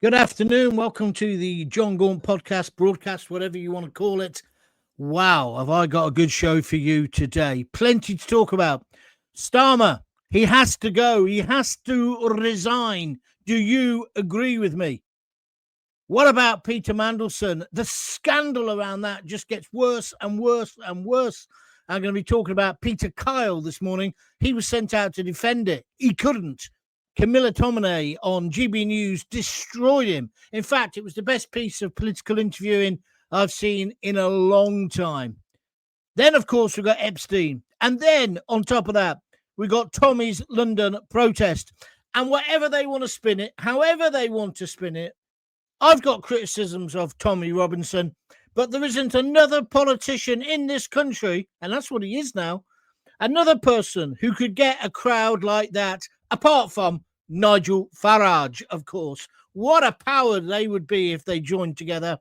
Good afternoon. Welcome to the John Gaunt podcast, broadcast, whatever you want to call it. Wow, have I got a good show for you today. Plenty to talk about. Starmer, he has to go. He has to resign. Do you agree with me? What about Peter Mandelson? The scandal around that just gets worse and worse and worse. I'm going to be talking about Peter Kyle this morning. He was sent out to defend it. He couldn't. Camilla Tominay on GB News destroyed him. In fact, it was the best piece of political interviewing I've seen in a long time. Then, of course, we got Epstein. And then, on top of that, we got Tommy's London protest. And whatever they want to spin it, however they want to spin it, I've got criticisms of Tommy Robinson, but there isn't another politician in this country, and that's what he is now, another person who could get a crowd like that, apart from Nigel Farage, of course. What a power they would be if they joined together.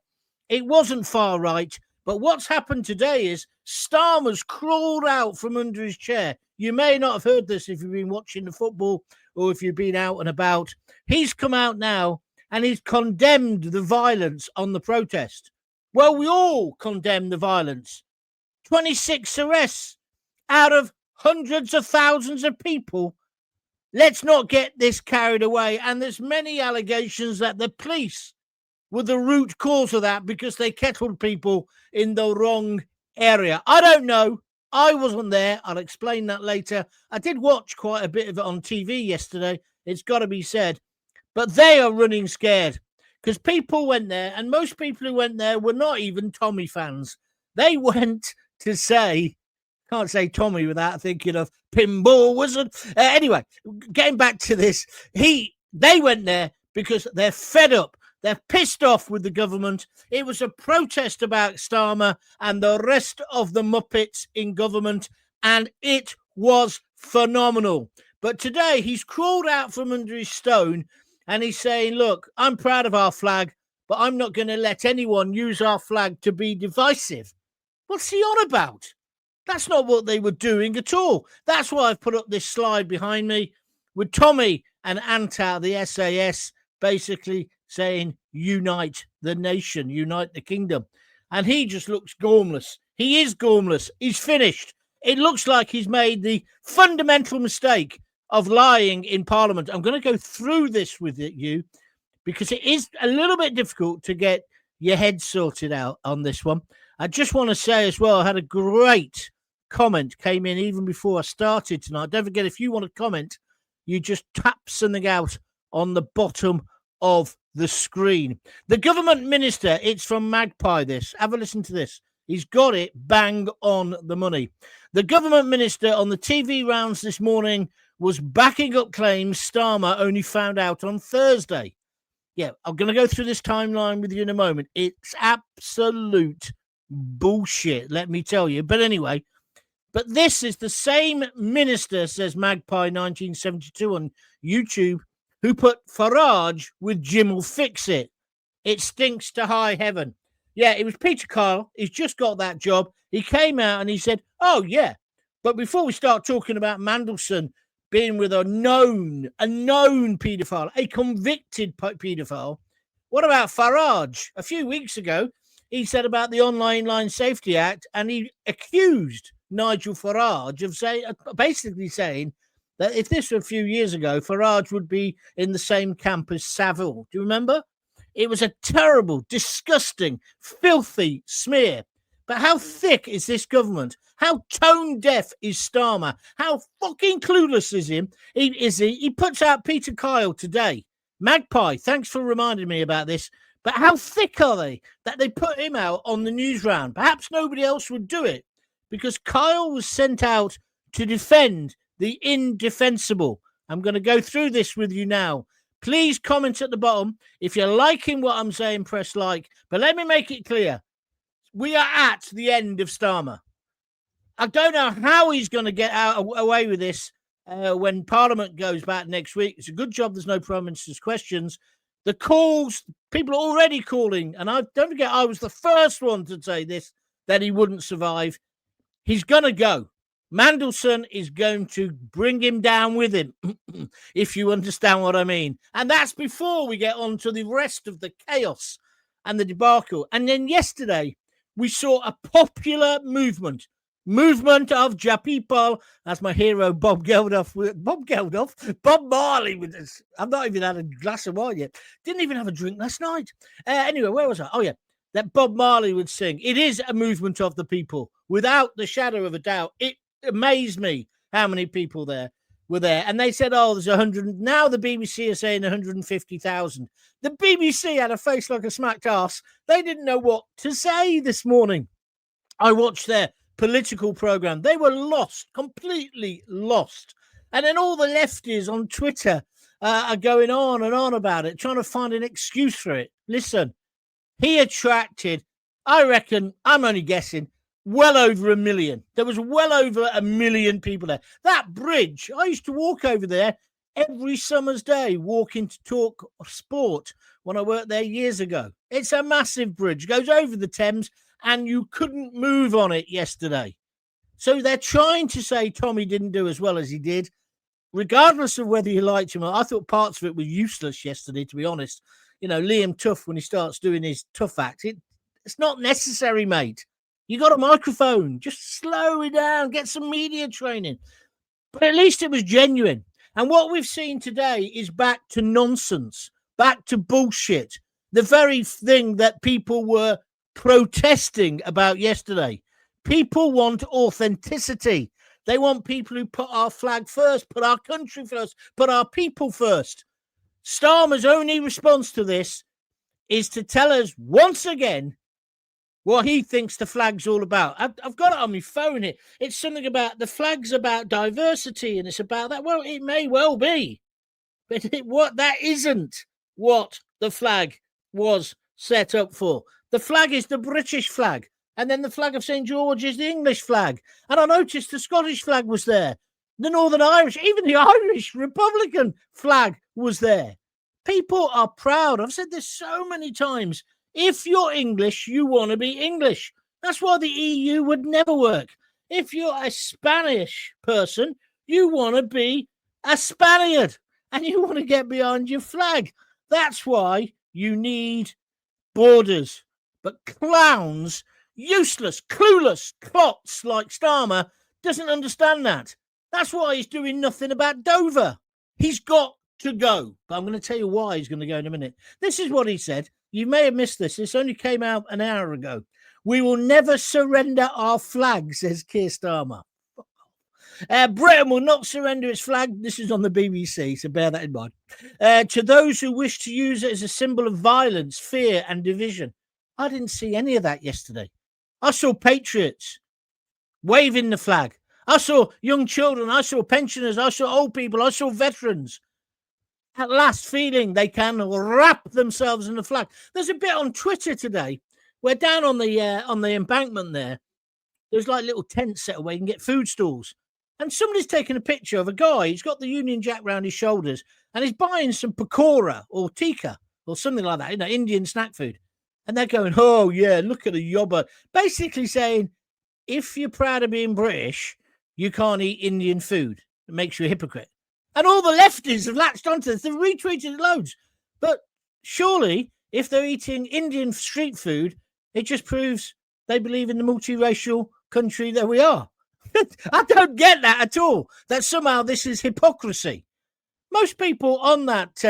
It wasn't far right, but what's happened today is Starmer's crawled out from under his chair. You may not have heard this if you've been watching the football or if you've been out and about. He's come out now and he's condemned the violence on the protest. Well, we all condemn the violence. 26 arrests out of hundreds of thousands of people. Let's not get this carried away. And there's many allegations that the police were the root cause of that because they kettled people in the wrong area. I don't know. I wasn't there. I'll explain that later. I did watch quite a bit of it on TV yesterday. It's got to be said. But they are running scared because people went there, and most people who went there were not even Tommy fans. They went to say, can't say Tommy without thinking of Pinball Wizard. Anyway, getting back to this, they went there because they're fed up. They're pissed off with the government. It was a protest about Starmer and the rest of the Muppets in government, and it was phenomenal. But today he's crawled out from under his stone and he's saying, look, I'm proud of our flag, but I'm not going to let anyone use our flag to be divisive. What's he on about? That's not what they were doing at all. That's why I've put up this slide behind me with Tommy and Anta, the SAS, basically saying, unite the nation, unite the kingdom. And he just looks gormless. He is gormless. He's finished. It looks like he's made the fundamental mistake of lying in Parliament. I'm going to go through this with you because it is a little bit difficult to get your head sorted out on this one. I just want to say as well, I had a great comment came in even before I started tonight. Don't forget, if you want to comment, you just tap something out on the bottom of the screen. The government minister, it's from Magpie, this. Have a listen to this. He's got it bang on the money. The government minister on the TV rounds this morning was backing up claims Starmer only found out on Thursday. Yeah, I'm going to go through this timeline with you in a moment. It's absolute bullshit, let me tell you. But anyway, but this is the same minister, says Magpie 1972 on YouTube, who put Farage with Jim'll fix it. It stinks to high heaven. Yeah, it was Peter Kyle. He's just got that job. He came out and he said, oh, yeah. But before we start talking about Mandelson being with a known paedophile, a convicted paedophile, what about Farage? A few weeks ago, he said about the Online Safety Act, and he accused Nigel Farage of basically saying that if this were a few years ago, Farage would be in the same camp as Savile. Do you remember? It was a terrible, disgusting, filthy smear. But how thick is this government? How tone-deaf is Starmer? How fucking clueless is he? He puts out Peter Kyle today. Magpie, thanks for reminding me about this. But how thick are they that they put him out on the news round? Perhaps nobody else would do it because Kyle was sent out to defend the indefensible. I'm going to go through this with you now. Please comment at the bottom. If you're liking what I'm saying, press like. But let me make it clear. We are at the end of Starmer. I don't know how he's going to get away with this when Parliament goes back next week. It's a good job there's no Prime Minister's questions. The calls, people are already calling. And don't forget, I was the first one to say this, that he wouldn't survive. He's going to go. Mandelson is going to bring him down with him, if you understand what I mean. And that's before we get on to the rest of the chaos and the debacle. And then yesterday, we saw a popular movement of Ja people, as my hero Bob Marley with this. I've not even had a glass of wine yet. Didn't even have a drink last night. Anyway, where was I? Oh, yeah. That Bob Marley would sing. It is a movement of the people, without the shadow of a doubt. It amazed me how many people were there. And they said, oh, there's 100. Now the BBC are saying 150,000. The BBC had a face like a smacked ass. They didn't know what to say this morning. I watched their political program. They were lost, completely lost. And then all the lefties on Twitter are going on and on about it, trying to find an excuse for it. Listen, he attracted, I reckon, I'm only guessing, well over 1 million. There was well over 1 million people there. That bridge, I used to walk over there every summer's day, walking to talk sport when I worked there years ago. It's a massive bridge, goes over the Thames, and you couldn't move on it yesterday. So they're trying to say Tommy didn't do as well as he did, regardless of whether you liked him. I thought parts of it were useless yesterday, to be honest. You know, Liam Tough, when he starts doing his tough act, it's not necessary, mate. You got a microphone. Just slow it down. Get some media training. But at least it was genuine. And what we've seen today is back to nonsense, back to bullshit. The very thing that people were protesting about yesterday. People want authenticity. They want people who put our flag first, put our country first, put our people first. Starmer's only response to this is to tell us once again what he thinks the flag's all about. I've got it on my phone here. It's something about the flag's about diversity and it's about that. Well, it may well be, but that isn't what the flag was set up for. The flag is the British flag, and then the flag of St. George is the English flag. And I noticed the Scottish flag was there. The Northern Irish, even the Irish Republican flag was there. People are proud. I've said this so many times. If you're English, you want to be English. That's why the EU would never work. If you're a Spanish person, you want to be a Spaniard and you want to get behind your flag. That's why you need borders. But clowns, useless, clueless clots like Starmer doesn't understand that. That's why he's doing nothing about Dover. He's got to go. But I'm going to tell you why he's going to go in a minute. This is what he said. You may have missed this. This only came out an hour ago. We will never surrender our flag, says Keir Starmer. Britain will not surrender its flag. This is on the BBC, so bear that in mind. To those who wish to use it as a symbol of violence, fear, and division. I didn't see any of that yesterday. I saw patriots waving the flag. I saw young children. I saw pensioners. I saw old people. I saw veterans. At last, feeling they can wrap themselves in the flag. There's a bit on Twitter today where down on the embankment there's like little tents set away. You can get food stalls. And somebody's taken a picture of a guy. He's got the Union Jack round his shoulders and he's buying some pakora or tikka or something like that, Indian snack food. And they're going, oh, yeah, look at the yobber. Basically saying, if you're proud of being British, you can't eat Indian food. It makes you a hypocrite. And all the lefties have latched onto this. They've retweeted it loads. But surely, if they're eating Indian street food, it just proves they believe in the multiracial country that we are. I don't get that at all. That somehow this is hypocrisy. Most people on that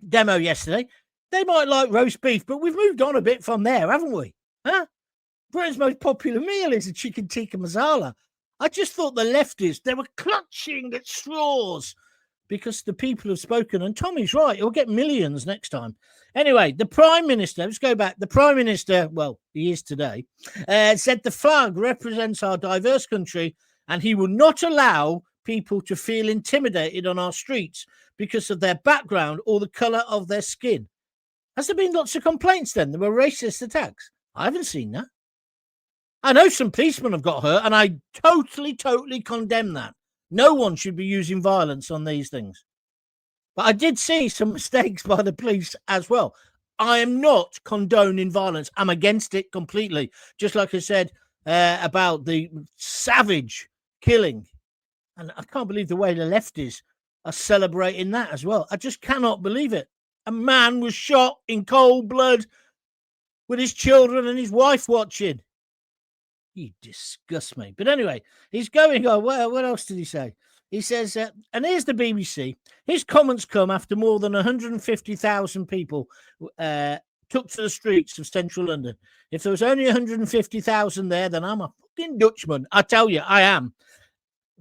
demo yesterday, they might like roast beef, but we've moved on a bit from there, haven't we? Huh? Britain's most popular meal is a chicken tikka masala. I just thought the lefties, they were clutching at straws because the people have spoken. And Tommy's right. He'll get millions next time. Anyway, the Prime Minister, let's go back. The Prime Minister, well, he is today, said the flag represents our diverse country and he will not allow people to feel intimidated on our streets because of their background or the colour of their skin. Has there been lots of complaints then? There were racist attacks. I haven't seen that. I know some policemen have got hurt, and I totally condemn that. No one should be using violence on these things. But I did see some mistakes by the police as well. I am not condoning violence. I'm against it completely. Just like I said about the savage killing. And I can't believe the way the lefties are celebrating that as well. I just cannot believe it. A man was shot in cold blood with his children and his wife watching. You disgust me. But anyway, he's going on. Well, what else did he say? He says, and here's the BBC. His comments come after more than 150,000 people took to the streets of central London. If there was only 150,000 there, then I'm a fucking Dutchman. I tell you, I am.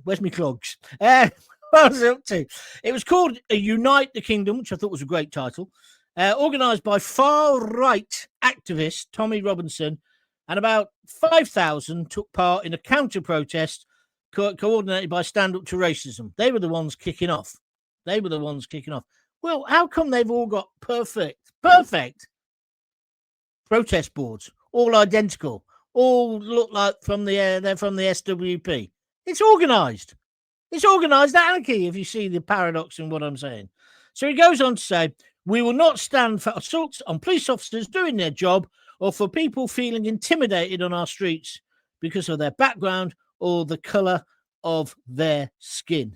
Where's my clogs? What was it up to? It was called Unite the Kingdom, which I thought was a great title, organised by far-right activist Tommy Robinson, and about 5,000 took part in a counter-protest coordinated by Stand Up to Racism. They were the ones kicking off. Well, how come they've all got perfect protest boards, all identical, all look like they're from the SWP? It's organised. It's organised anarchy, if you see the paradox in what I'm saying. So he goes on to say, we will not stand for assaults on police officers doing their job or for people feeling intimidated on our streets because of their background or the colour of their skin.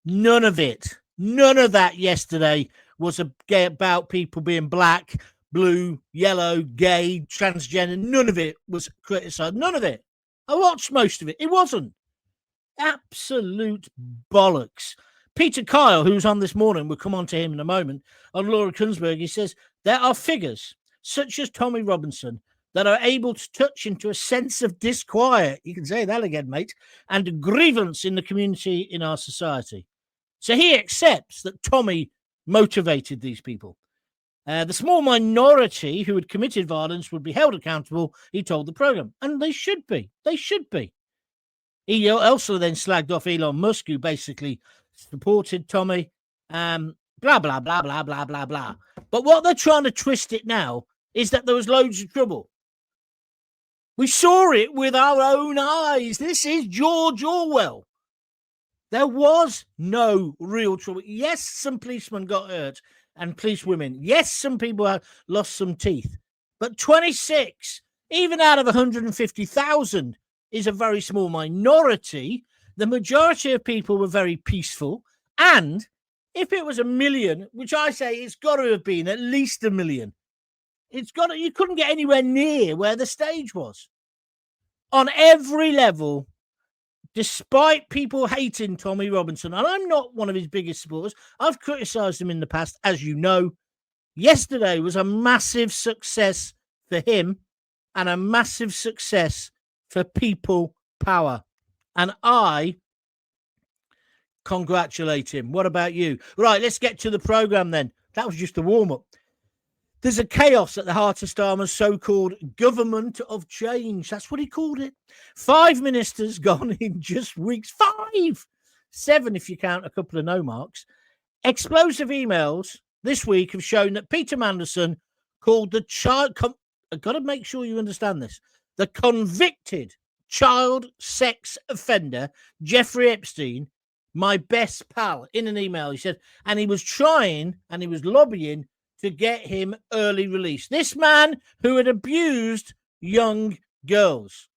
None of it. None of that yesterday was about people being black, blue, yellow, gay, transgender. None of it was criticised. None of it. I watched most of it. It wasn't. Absolute bollocks. Peter Kyle, who's on this morning, we'll come on to him in a moment, on Laura Kunsberg, he says, there are figures, such as Tommy Robinson, that are able to touch into a sense of disquiet, you can say that again, mate, and a grievance in the community in our society. So he accepts that Tommy motivated these people. The small minority who had committed violence would be held accountable, he told the programme. And they should be. They should be. He also then slagged off Elon Musk, who basically supported Tommy. Blah, blah, blah, blah, blah, blah, blah. But what they're trying to twist it now is that there was loads of trouble. We saw it with our own eyes. This is George Orwell. There was no real trouble. Yes, some policemen got hurt and policewomen. Yes, some people have lost some teeth. But 26, even out of 150,000, is a very small minority. The majority of people were very peaceful. And if it was 1 million, which I say it's got to have been at least 1 million, you couldn't get anywhere near where the stage was. On every level, despite people hating Tommy Robinson, and I'm not one of his biggest supporters, I've criticised him in the past, as you know. Yesterday was a massive success for him and a massive success for people power. And I congratulate him. What about you? Right, let's get to the programme then. That was just a warm-up. There's a chaos at the heart of Starmer's so-called government of change. That's what he called it. 5 ministers gone in just weeks. 5! 7 if you count a couple of no marks. Explosive emails this week have shown that Peter Mandelson called the child... I've got to make sure you understand this. The convicted child sex offender, Jeffrey Epstein, my best pal, in an email. He said, and he was trying and he was lobbying to get him early release. This man who had abused young girls,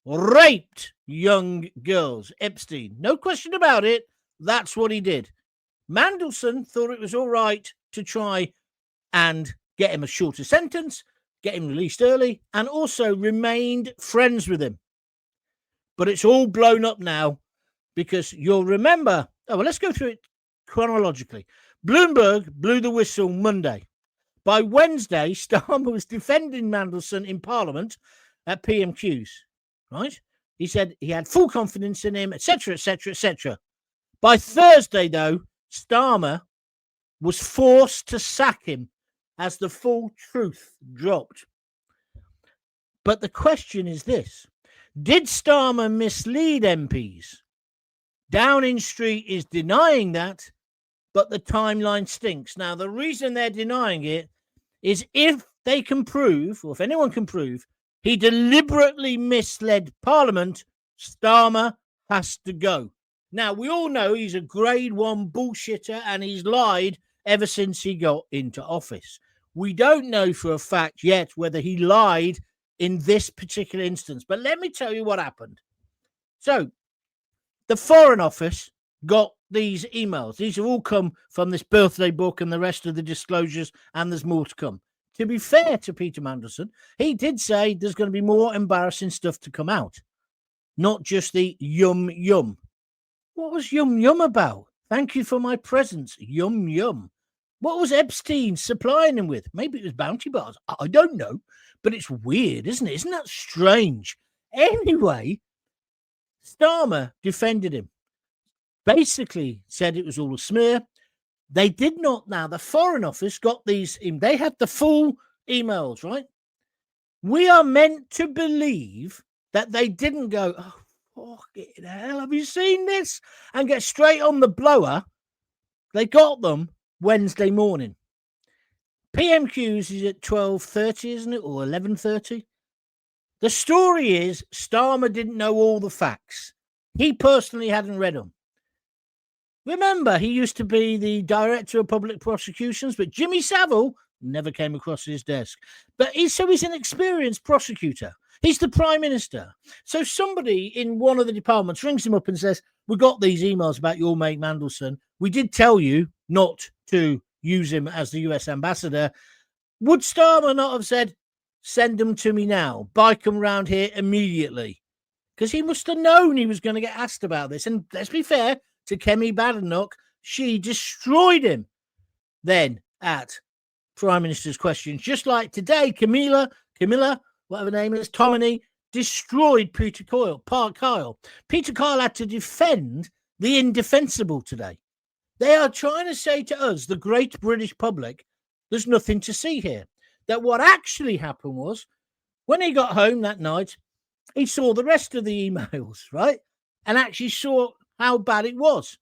raped young girls, Epstein. No question about it. That's what he did. Mandelson thought it was all right to try and get him a shorter sentence, get him released early, and also remained friends with him. But it's all blown up now because you'll remember... Oh, well, let's go through it chronologically. Bloomberg blew the whistle Monday. By Wednesday, Starmer was defending Mandelson in Parliament at PMQs, right? He said he had full confidence in him, etc., etc., etc. By Thursday, though, Starmer was forced to sack him as the full truth dropped. But the question is this. Did Starmer mislead MPs? Downing Street is denying that, but the timeline stinks. Now, the reason they're denying it is if they can prove, or if anyone can prove, he deliberately misled Parliament, Starmer has to go. Now, we all know he's a grade 1 bullshitter and he's lied ever since he got into office. We don't know for a fact yet whether he lied in this particular instance, but let me tell you what happened. So, The Foreign Office got these emails. These have all come from this birthday book and the rest of the disclosures, and there's more to come. To be fair to Peter Mandelson, he did say there's going to be more embarrassing stuff to come out, not just the yum yum. What was yum yum about? Thank you for my presents, yum yum. What was Epstein supplying him with? Maybe it was bounty bars. I don't know, but it's weird, isn't it? Isn't that strange? Anyway, Starmer defended him. Basically said it was all a smear. They did not. Now, the Foreign Office got these. They had the full emails, right? We are meant to believe that they didn't go, oh, fucking hell, have you seen this? And get straight on the blower. They got them Wednesday morning. PMQs is at 12:30, isn't it? Or 11:30. The story is Starmer didn't know all the facts. He personally hadn't read them. Remember, he used to be the director of public prosecutions, but Jimmy Savile never came across his desk. But he's an experienced prosecutor. He's the prime minister. So somebody in one of the departments rings him up and says, we got these emails about your mate Mandelson. We did tell you not to use him as the US ambassador. Would Starmer not have said, send them to me now, bike them round here immediately? Because he must have known he was going to get asked about this. And let's be fair to Kemi Badenoch, she destroyed him then at Prime Minister's Questions. Just like today, Camilla, whatever her name is, Tomini, destroyed Peter Kyle. Peter Kyle had to defend the indefensible today. They are trying to say to us, the great British public, there's nothing to see here. That what actually happened was, when he got home that night, he saw the rest of the emails, right? And actually saw how bad it was.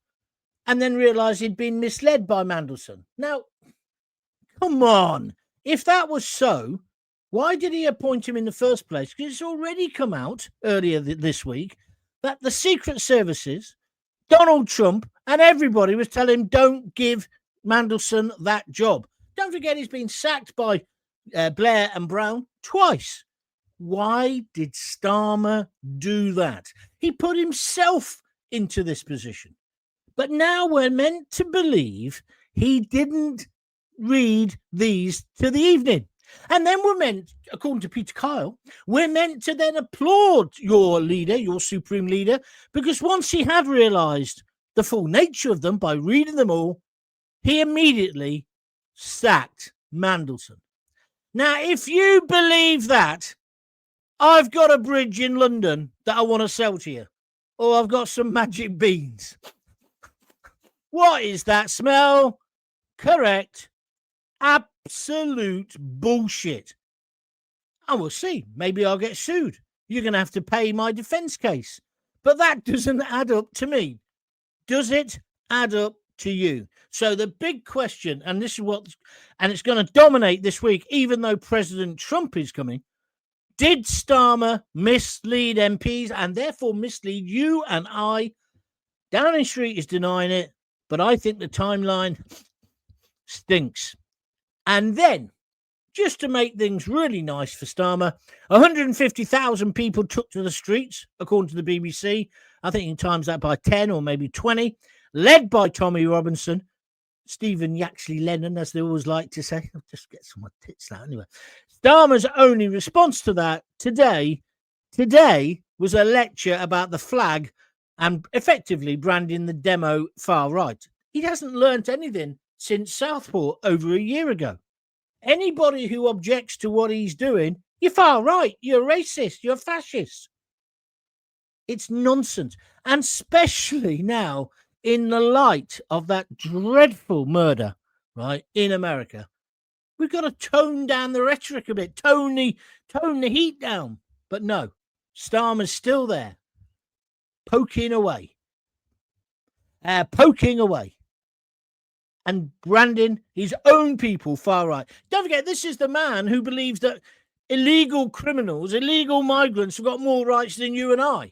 And then realised he'd been misled by Mandelson. Now, come on. If that was so, why did he appoint him in the first place? Because it's already come out earlier this week that the Secret Services, Donald Trump, and everybody was telling him, don't give Mandelson that job. Don't forget he's been sacked by Blair and Brown twice. Why did Starmer do that? He put himself into this position. But now we're meant to believe he didn't read these to the evening. And then we're meant, according to Peter Kyle, we're meant to then applaud your leader, your supreme leader, because once he had realised the full nature of them by reading them all, he immediately sacked Mandelson. Now, if you believe that, I've got a bridge in London that I want to sell to you. Or I've got some magic beans. What is that smell? Correct. Absolute bullshit. And we'll see. Maybe I'll get sued. You're going to have to pay my defense case. But that doesn't add up to me. Does it add up to you? So the big question, and this is and it's going to dominate this week, even though President Trump is coming. Did Starmer mislead MPs and therefore mislead you and I? Downing Street is denying it, but I think the timeline stinks. And then, just to make things really nice for Starmer, 150,000 people took to the streets, according to the BBC. I think you can times that by 10 or maybe 20, led by Tommy Robinson, Stephen Yaxley Lennon, as they always like to say. I'll just get some more tits now anyway. Starmer's only response to that today was a lecture about the flag and effectively branding the demo far right. He hasn't learnt anything since Southport over a year ago. Anybody who objects to what he's doing, you're far right, you're racist, you're fascist. It's nonsense. And especially now, in the light of that dreadful murder, right, in America, we've got to tone down the rhetoric a bit, tone the heat down. But no, Starmer's still there, poking away, and branding his own people far right. Don't forget, this is the man who believes that illegal criminals, illegal migrants have got more rights than you and I.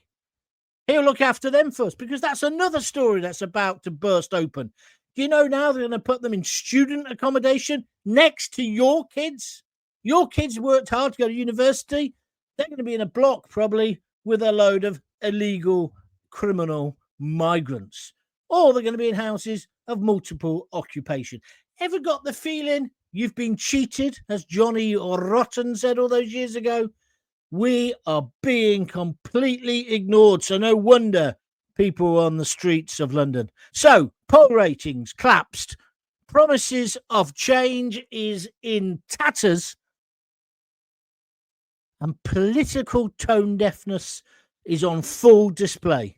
He'll look after them first, because that's another story that's about to burst open. Do you know now they're going to put them in student accommodation next to your kids? Your kids worked hard to go to university. They're going to be in a block probably with a load of illegal criminal migrants, or they're going to be in houses of multiple occupation. Ever got the feeling you've been cheated, as Johnny or Rotten said all those years ago? We are being completely ignored. So no wonder people on the streets of London. So poll ratings collapsed. Promises of change is in tatters. And political tone deafness is on full display.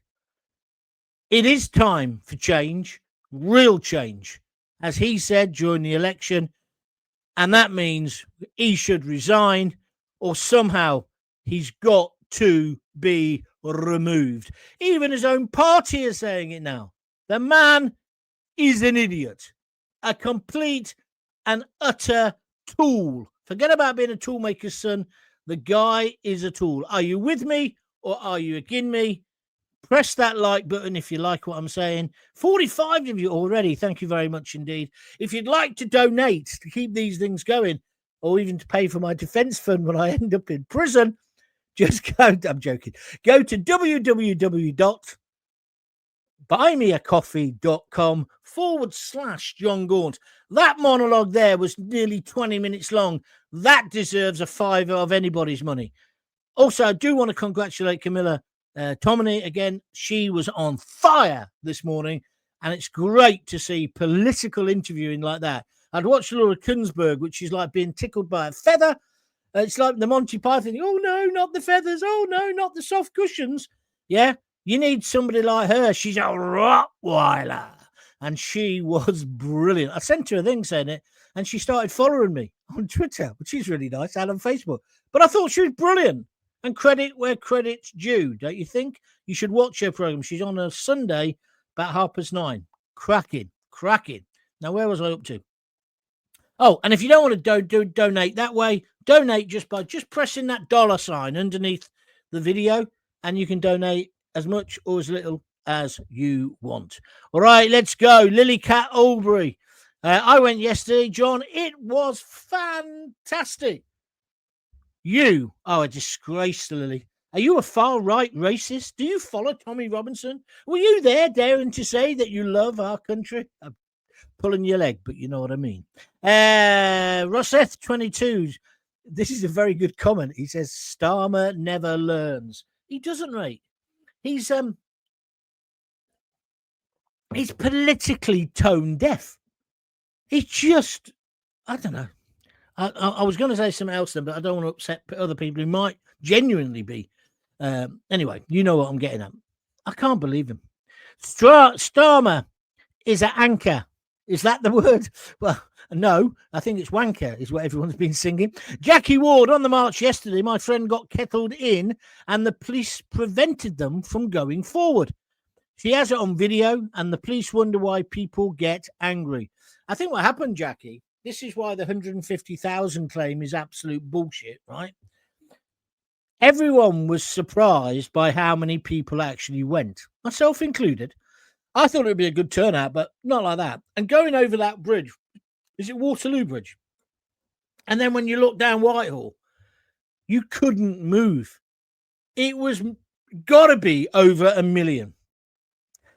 It is time for change, real change, as he said during the election. And that means he should resign, or somehow he's got to be removed. Even his own party is saying it now. The man is an idiot, a complete and utter tool. Forget about being a toolmaker's son. The guy is a tool. Are you with me or are you against me? Press that like button if you like what I'm saying. 45 of you already. Thank you very much indeed. If you'd like to donate to keep these things going, or even to pay for my defense fund when I end up in prison, just go, I'm joking, go to www.buymeacoffee.com/John Gaunt. That monologue there was nearly 20 minutes long. That deserves a fiver of anybody's money. Also, I do want to congratulate Camilla Tomini again. She was on fire this morning, and it's great to see political interviewing like that. I'd watched Laura Kunsberg, which is like being tickled by a feather. It's like the Monty Python. Oh, no, not the feathers. Oh, no, not the soft cushions. Yeah, you need somebody like her. She's a Rottweiler. And she was brilliant. I sent her a thing saying it, and she started following me on Twitter, which is really nice, and on Facebook. But I thought she was brilliant. And credit where credit's due, don't you think? You should watch her program. She's on a Sunday about 9:30. Cracking. Now, where was I up to? Oh, and if you don't want to donate that way, donate just by pressing that $ underneath the video, and you can donate as much or as little as you want. All right, let's go. Lily Cat Albury. I went yesterday, John. It was fantastic. You are a disgrace, Lily. Are you a far-right racist? Do you follow Tommy Robinson? Were you there daring to say that you love our country? I'm pulling your leg, but you know what I mean. Rosseth22. This is a very good comment. He says, Starmer never learns. He doesn't, mate. He's politically tone deaf. He's just, I don't know. I was going to say something else then, but I don't want to upset other people who might genuinely be. Anyway, you know what I'm getting at. I can't believe him. Starmer is an anchor. Is that the word? Well, no, I think it's wanker is what everyone's been singing. Jackie Ward on the march yesterday. My friend got kettled in and the police prevented them from going forward. She has it on video and the police wonder why people get angry. I think what happened, Jackie, this is why the 150,000 claim is absolute bullshit, right? Everyone was surprised by how many people actually went, myself included. I thought it would be a good turnout, but not like that. And going over that bridge, is it Waterloo Bridge? And then when you look down Whitehall, you couldn't move. It was got to be over 1 million.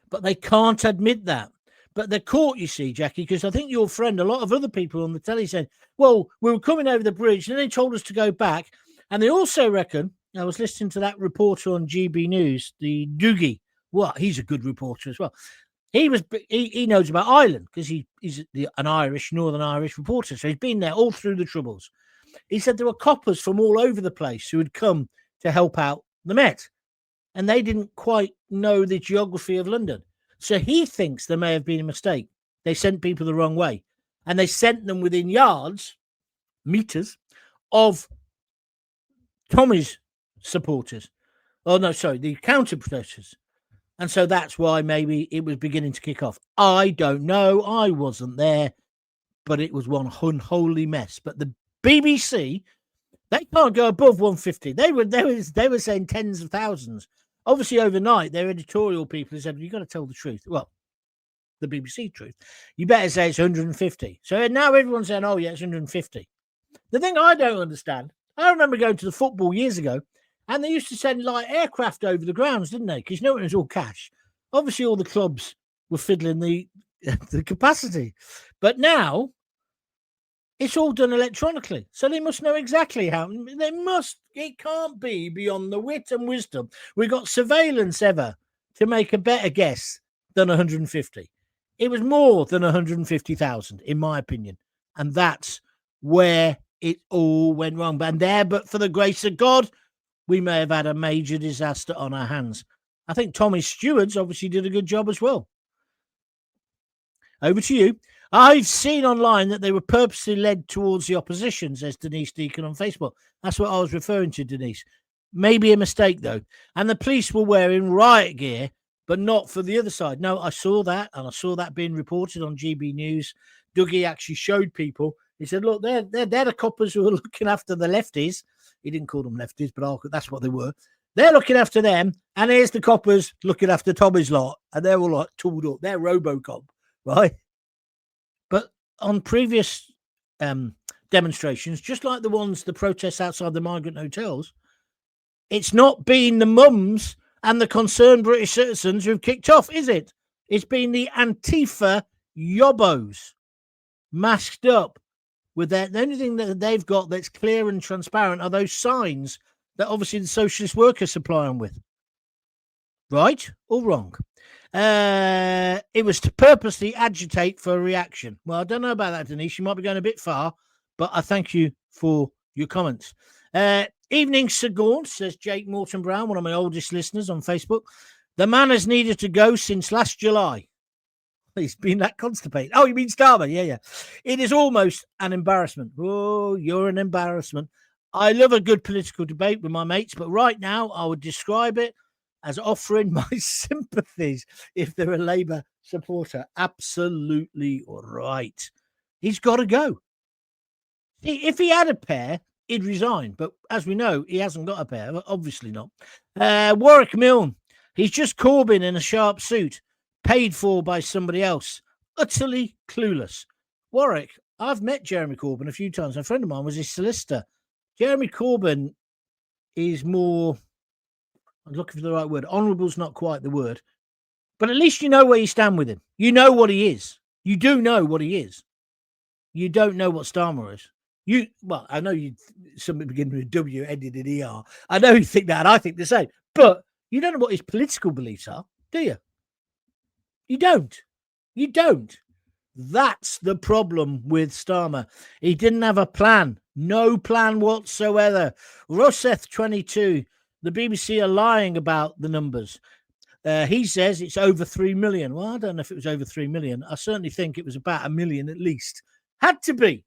But they can't admit that. But they're caught, you see, Jackie, because I think your friend, a lot of other people on the telly said, well, we were coming over the bridge, and they told us to go back. And they also reckon, I was listening to that reporter on GB News, the Doogie. Well, he's a good reporter as well. He knows about Ireland because he's an Northern Irish reporter. So he's been there all through the Troubles. He said there were coppers from all over the place who had come to help out the Met. And they didn't quite know the geography of London. So he thinks there may have been a mistake. They sent people the wrong way. And they sent them within meters, of Tommy's supporters. Oh, no, sorry, the counter-protesters. And so that's why maybe it was beginning to kick off. I don't know. I wasn't there. But it was one unholy mess. But the BBC, they can't go above 150. They were saying tens of thousands. Obviously, overnight, their editorial people said, you've got to tell the truth. Well, the BBC truth. You better say it's 150. So now everyone's saying, oh, yeah, it's 150. The thing I don't understand, I remember going to the football years ago, and they used to send light aircraft over the grounds, didn't they? Because it was all cash. Obviously, all the clubs were fiddling the capacity. But now it's all done electronically. So they must know exactly how. It can't be beyond the wit and wisdom. We got surveillance ever to make a better guess than 150. It was more than 150,000, in my opinion. And that's where it all went wrong. But for the grace of God, we may have had a major disaster on our hands. I think Tommy's stewards obviously did a good job as well. Over to you. I've seen online that they were purposely led towards the opposition, says Denise Deacon on Facebook. That's what I was referring to, Denise. Maybe a mistake, though. And the police were wearing riot gear, but not for the other side. No, I saw that, and I saw that being reported on GB News. Dougie actually showed people. He said, look, they're the coppers who are looking after the lefties. He didn't call them lefties, but that's what they were. They're looking after them, and here's the coppers looking after Tommy's lot, and they're all like tooled up. They're Robocop, right? But on previous demonstrations, just like the protests outside the migrant hotels, it's not been the mums and the concerned British citizens who've kicked off, is it? It's been the Antifa yobbos masked up with the only thing that they've got that's clear and transparent are those signs that obviously the socialist workers supply them with. Right or wrong? It was to purposely agitate for a reaction. Well, I don't know about that, Denise. You might be going a bit far, but I thank you for your comments. Evening, Sir Gaunt, says Jake Morton Brown, one of my oldest listeners on Facebook. The man has needed to go since last July. He's been that constipated. Oh, you mean Starmer? Yeah. It is almost an embarrassment. Oh, you're an embarrassment. I love a good political debate with my mates, but right now I would describe it as offering my sympathies if they're a Labour supporter. Absolutely right. He's got to go. See, if he had a pair, he'd resign. But as we know, he hasn't got a pair. Obviously not. Warwick Milne. He's just Corbyn in a sharp suit, paid for by somebody else. Utterly clueless. Warwick, I've met Jeremy Corbyn a few times. A friend of mine was his solicitor. Jeremy Corbyn is more... I'm looking for the right word. Honourable's not quite the word. But at least you know where you stand with him. You know what he is. You do know what he is. You don't know what Starmer is. Well, I know something beginning with W, ended in ER. I know you think that, and I think the same. But you don't know what his political beliefs are, do you? You don't. You don't. That's the problem with Starmer. He didn't have a plan. No plan whatsoever. Rosseth 22. The BBC are lying about the numbers. He says it's over 3 million. Well, I don't know if it was over 3 million. I certainly think it was about 1 million at least. Had to be.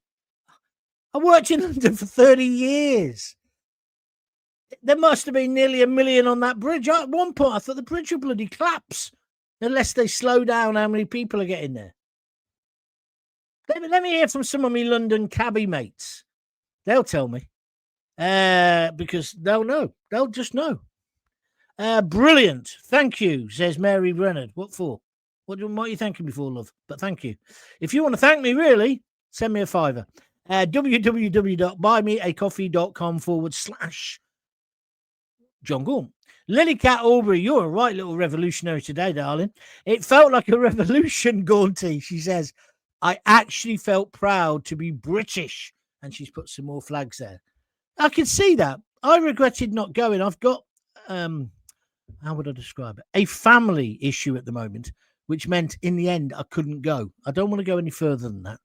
I worked in London for 30 years. There must have been nearly 1 million on that bridge. At one point, I thought the bridge will bloody collapse unless they slow down how many people are getting there. Let me hear from some of my London cabbie mates. They'll tell me. Because they'll know. They'll just know. Brilliant. Thank you, says Mary Brennan. What for? What are you thanking me for, love? But thank you. If you want to thank me, really, send me a fiver. www.buymeacoffee.com/John Gaunt. Lilycat Aubrey, you're a right little revolutionary today, darling. It felt like a revolution, Gaunty, she says. I actually felt proud to be British. And she's put some more flags there. I can see that. I regretted not going. I've got, how would I describe it? A family issue at the moment, which meant in the end I couldn't go. I don't want to go any further than that.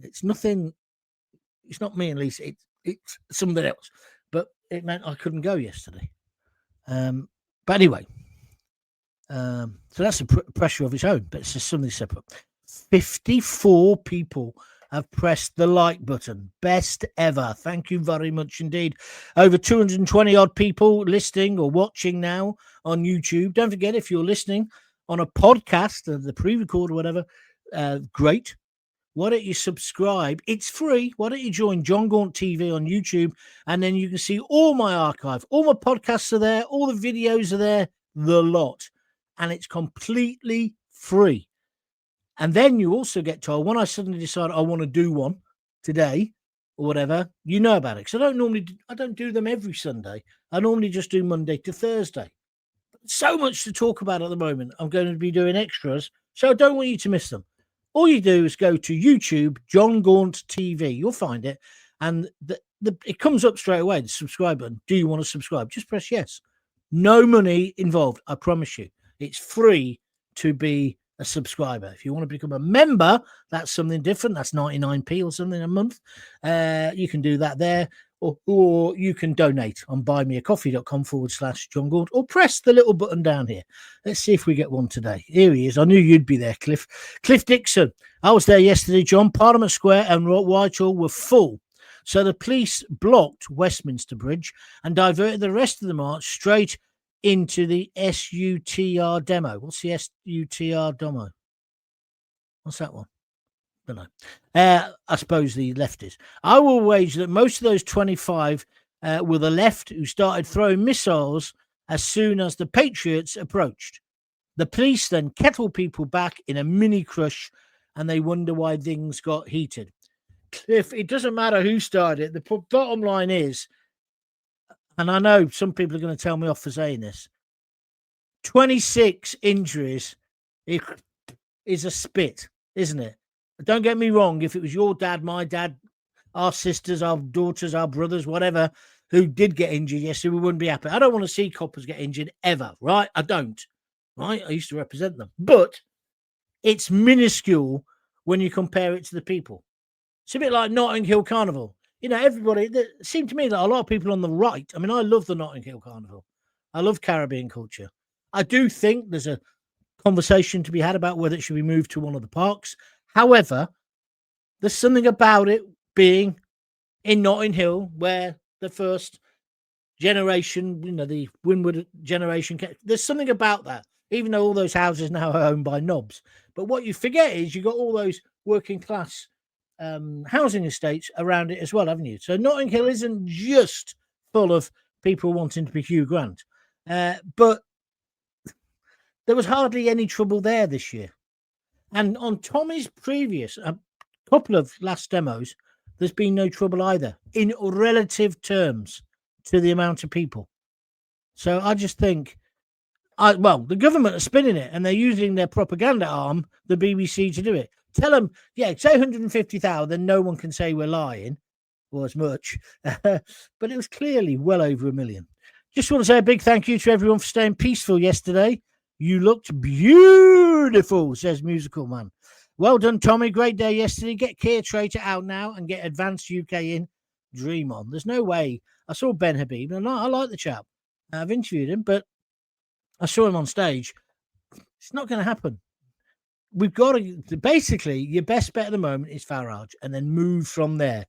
It's nothing. It's not me and Lisa. It's something else. But it meant I couldn't go yesterday. But anyway, so that's a pressure of its own. But it's just something separate. 54 people have pressed the like button. Best ever. Thank you very much indeed. Over 220 odd people listening or watching now on YouTube. Don't forget, if you're listening on a podcast, the pre-record or whatever, great. Why don't you subscribe? It's free. Why don't you join John Gaunt TV on YouTube, and then you can see all my archive. All my podcasts are there. All the videos are there. The lot. And it's completely free. And then you also get told, when I suddenly decide I want to do one today or whatever, you know about it. Because I don't do them every Sunday. I normally just do Monday to Thursday. So much to talk about at the moment. I'm going to be doing extras, so I don't want you to miss them. All you do is go to YouTube, John Gaunt TV. You'll find it, and it comes up straight away, the subscribe button. Do you want to subscribe? Just press yes. No money involved, I promise you. It's free to be a subscriber. If you want to become a member, that's something different. That's 99p or something a month. You can do that there. Or you can donate on buymeacoffee.com/John Gaunt, or press the little button down here. Let's see if we get one today. Here he is. I knew you'd be there, Cliff. Cliff Dixon. I was there yesterday, John. Parliament Square and Whitehall were full. So the police blocked Westminster Bridge and diverted the rest of the march straight into the SUTR demo. What's the SUTR demo? What's that one? Don't know. I suppose the leftists. I will wager that most of those 25 were the left who started throwing missiles as soon as the Patriots approached. The police then kettled people back in a mini crush, and they wonder why things got heated. Cliff, it doesn't matter who started it. The bottom line is, and I know some people are going to tell me off for saying this, 26 injuries is a spit, isn't it? Don't get me wrong. If it was your dad, my dad, our sisters, our daughters, our brothers, whatever, who did get injured yesterday, we wouldn't be happy. I don't want to see coppers get injured ever, right? I don't, right? I used to represent them. But it's minuscule when you compare it to the people. It's a bit like Notting Hill Carnival. You know, everybody, it seemed to me that a lot of people on the right, I mean, I love the Notting Hill Carnival. I love Caribbean culture. I do think there's a conversation to be had about whether it should be moved to one of the parks. However, there's something about it being in Notting Hill where the first generation, you know, the Windward generation, there's something about that, even though all those houses now are owned by knobs. But what you forget is you've got all those working class housing estates around it as well, haven't you? So Notting Hill isn't just full of people wanting to be Hugh Grant. But there was hardly any trouble there this year. And on Tommy's previous couple of last demos, there's been no trouble either in relative terms to the amount of people. So I just think, the government are spinning it and they're using their propaganda arm, the BBC, to do it. Tell them, yeah, say 150,000, then no one can say we're lying, or as much. But it was clearly well over 1 million. Just want to say a big thank you to everyone for staying peaceful yesterday. You looked beautiful, says Musical Man. Well done, Tommy. Great day yesterday. Get Keir Trader out now and get Advanced UK in. Dream on. There's no way. I saw Ben Habib, and I like the chap. I've interviewed him, but I saw him on stage. It's not going to happen. We've got to, basically, your best bet at the moment is Farage, and then move from there.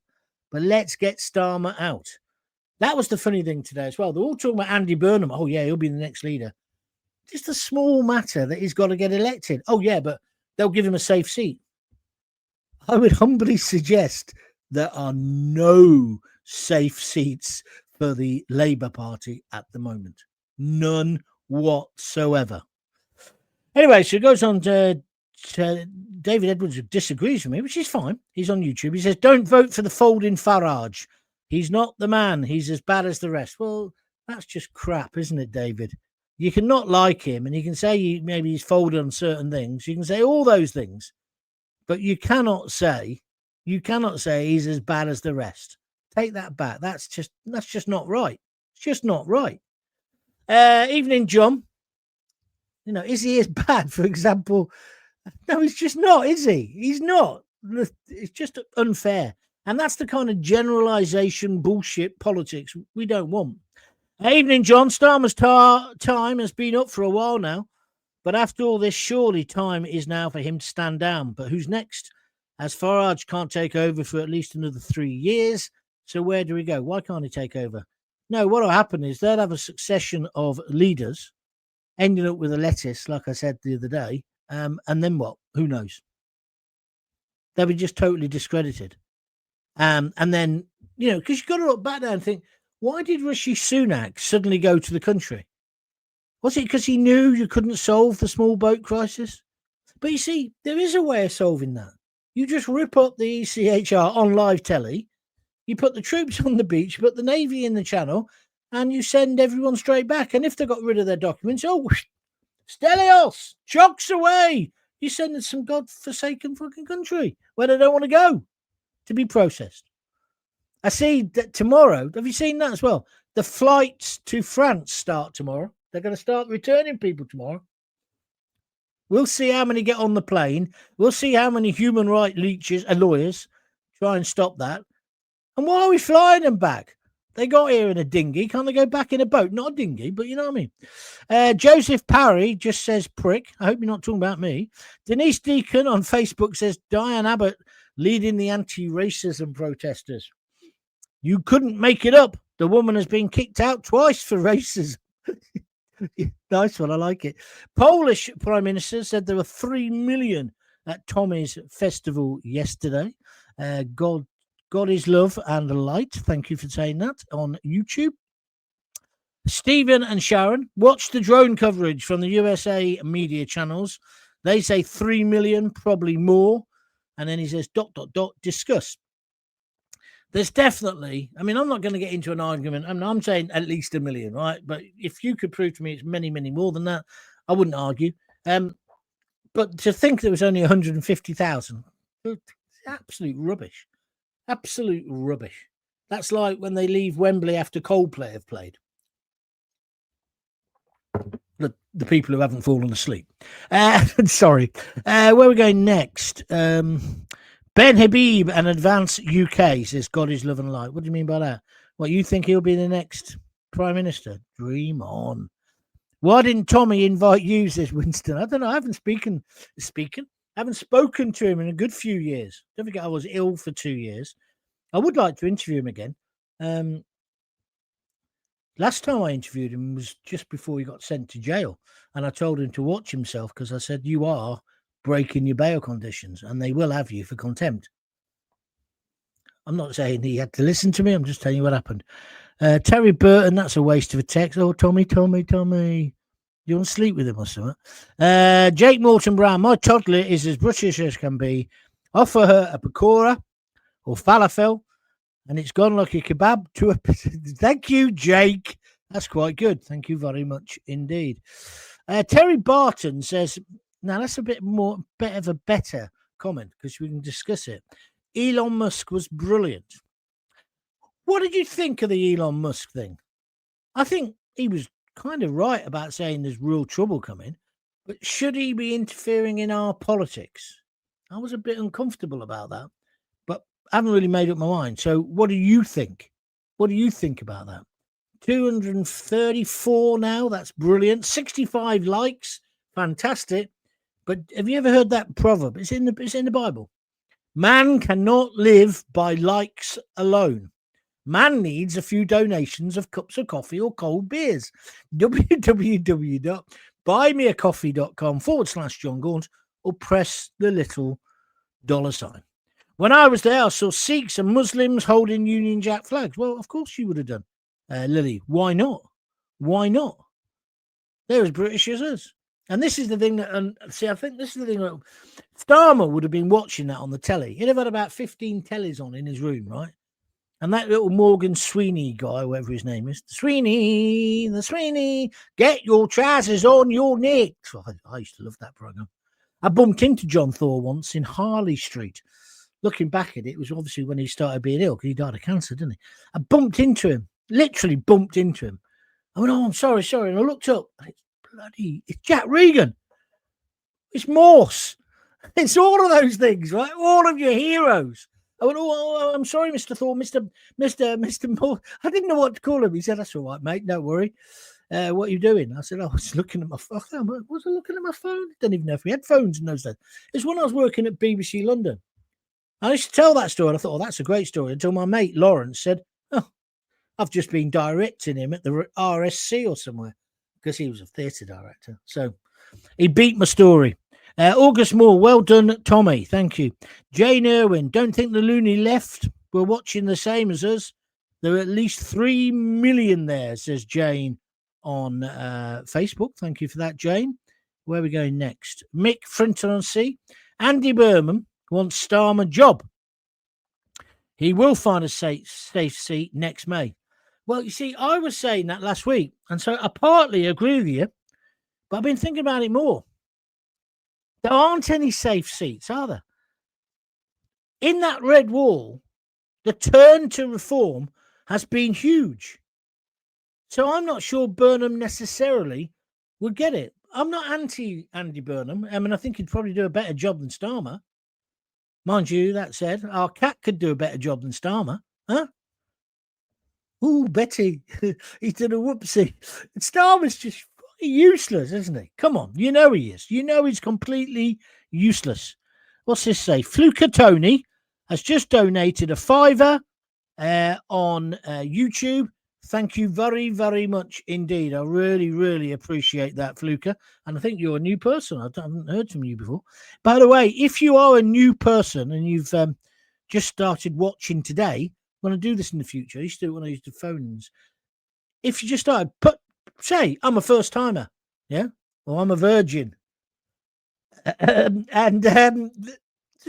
But let's get Starmer out. That was the funny thing today as well. They're all talking about Andy Burnham. Oh, yeah, he'll be the next leader. Just a small matter that he's got to get elected. Oh, yeah, but they'll give him a safe seat. I would humbly suggest there are no safe seats for the Labour Party at the moment. None whatsoever. Anyway, so it goes on to David Edwards, who disagrees with me, which is fine. He's on YouTube. He says, don't vote for the folding Farage. He's not the man. He's as bad as the rest. Well, that's just crap, isn't it, David? You can not like him, and you can say maybe he's folded on certain things. You can say all those things, but you cannot say he's as bad as the rest. Take that back. That's just not right. It's just not right. Evening, John. You know, is he as bad, for example? No, he's just not, is he? He's not. It's just unfair. And that's the kind of generalization bullshit politics we don't want. Evening, John. Starmer's time has been up for a while now. But after all this, surely time is now for him to stand down. But who's next? As Farage can't take over for at least another 3 years. So where do we go? Why can't he take over? No, what will happen is they'll have a succession of leaders ending up with a lettuce, like I said the other day. And then what? Who knows? They'll be just totally discredited. And then, you know, because you've got to look back there and think, why did Rishi Sunak suddenly go to the country? Was it because he knew you couldn't solve the small boat crisis? But you see, there is a way of solving that. You just rip up the ECHR on live telly. You put the troops on the beach, put the Navy in the channel, and you send everyone straight back. And if they got rid of their documents, Stelios, chocks away. You send them some godforsaken fucking country where they don't want to go to be processed. I see that tomorrow. Have you seen that as well? The flights to France start tomorrow. They're going to start returning people tomorrow. We'll see how many get on the plane. We'll see how many human rights leeches and lawyers try and stop that. And why are we flying them back? They got here in a dinghy. Can't they go back in a boat? Not a dinghy, but you know what I mean. Joseph Parry just says prick. I hope you're not talking about me. Denise Deacon on Facebook says Diane Abbott leading the anti-racism protesters. You couldn't make it up. The woman has been kicked out twice for racism. Nice one. I like it. Polish Prime Minister said there were 3 million at Tommy's festival yesterday. God is love and light. Thank you for saying that on YouTube. Stephen and Sharon, watch the drone coverage from the USA media channels. They say 3 million, probably more. And then he says, ... discuss. There's definitely, I mean, I'm not going to get into an argument. I'm saying at least 1 million, right? But if you could prove to me it's many, many more than that, I wouldn't argue. But to think there was only 150,000, absolute rubbish. Absolute rubbish. That's like when they leave Wembley after Coldplay have played. The people who haven't fallen asleep. Sorry. Where are we going next? Ben Habib and Advance UK says, God is love and light. What do you mean by that? What, you think he'll be the next Prime Minister? Dream on. Why didn't Tommy invite you, says Winston? I don't know. I haven't spoken to him in a good few years. Don't forget I was ill for 2 years. I would like to interview him again. Last time I interviewed him was just before he got sent to jail. And I told him to watch himself because I said, you are breaking your bail conditions and they will have you for contempt. I'm not saying he had to listen to me. I'm just telling you what happened. Terry Burton, that's a waste of a text. Oh, Tommy. You want to sleep with him or something? Jake Morton Brown, my toddler is as British as can be. Offer her a pakora or falafel, and it's gone like a kebab to a... Thank you, Jake. That's quite good. Thank you very much indeed. Terry Barton says, now that's a bit of a better comment because we can discuss it. Elon Musk was brilliant. What did you think of the Elon Musk thing? I think he was kind of right about saying there's real trouble coming, but should he be interfering in our politics? I was a bit uncomfortable about that, but I haven't really made up my mind. So what do you think? What do you think about that? 234 now. That's brilliant. 65 likes. Fantastic. But have you ever heard that proverb? It's in the Bible. Man cannot live by likes alone. Man needs a few donations of cups of coffee or cold beers. www.buymeacoffee.com/John Gaunt or press the little $sign. When I was there, I saw Sikhs and Muslims holding Union Jack flags. Well, of course you would have done, Lily. Why not? Why not? They're as British as us. And this is the thing that, I think this is the thing that Starmer would have been watching that on the telly. He'd have had about 15 tellies on in his room, right? And that little Morgan Sweeney guy, whatever his name is, the Sweeney, get your trousers on your neck. Oh, I used to love that program. I bumped into John Thor once in Harley Street. Looking back at it, it was obviously when he started being ill because he died of cancer, didn't he? I bumped into him, literally bumped into him. I went, oh, I'm sorry. And I looked up, and it's Jack Regan. It's Morse. It's all of those things, right? All of your heroes. I went, oh, I'm sorry, Mr. Thor, Mr. Morse. I didn't know what to call him. He said, that's all right, mate. Don't worry. What are you doing? I said, I was looking at my phone. Was I looking at my phone? I don't even know if we had phones in those days. It's when I was working at BBC London. I used to tell that story. And I thought, oh, that's a great story. Until my mate Lawrence said, oh, I've just been directing him at the RSC or somewhere because he was a theatre director. So he beat my story. August Moore, well done, Tommy. Thank you. Jane Irwin, don't think the loony left. We're watching the same as us. There are at least 3 million there, says Jane on Facebook. Thank you for that, Jane. Where are we going next? Mick Frinton-on-Sea. Andy Berman wants Starmer job. He will find a safe seat next May. Well, you see, I was saying that last week, and so I partly agree with you, but I've been thinking about it more. There aren't any safe seats, are there? In that red wall, the turn to reform has been huge. So I'm not sure Burnham necessarily would get it. I'm not anti Andy Burnham. I mean, I think he'd probably do a better job than Starmer. Mind you, that said, our cat could do a better job than Starmer. Huh? Ooh, Betty, he's done a whoopsie. Starmer's just useless, isn't he? Come on, you know he is. You know he's completely useless. What's this say? Fluker Tony has just donated a $5 on YouTube. Thank you very, very much indeed. I really, really appreciate that, Fluker. And I think you're a new person. I haven't heard from you before. By the way, if you are a new person and you've just started watching today, I'm going to do this in the future. I used to do it when I used the phones. If you just started, say, I'm a first timer, yeah, or I'm a virgin. It's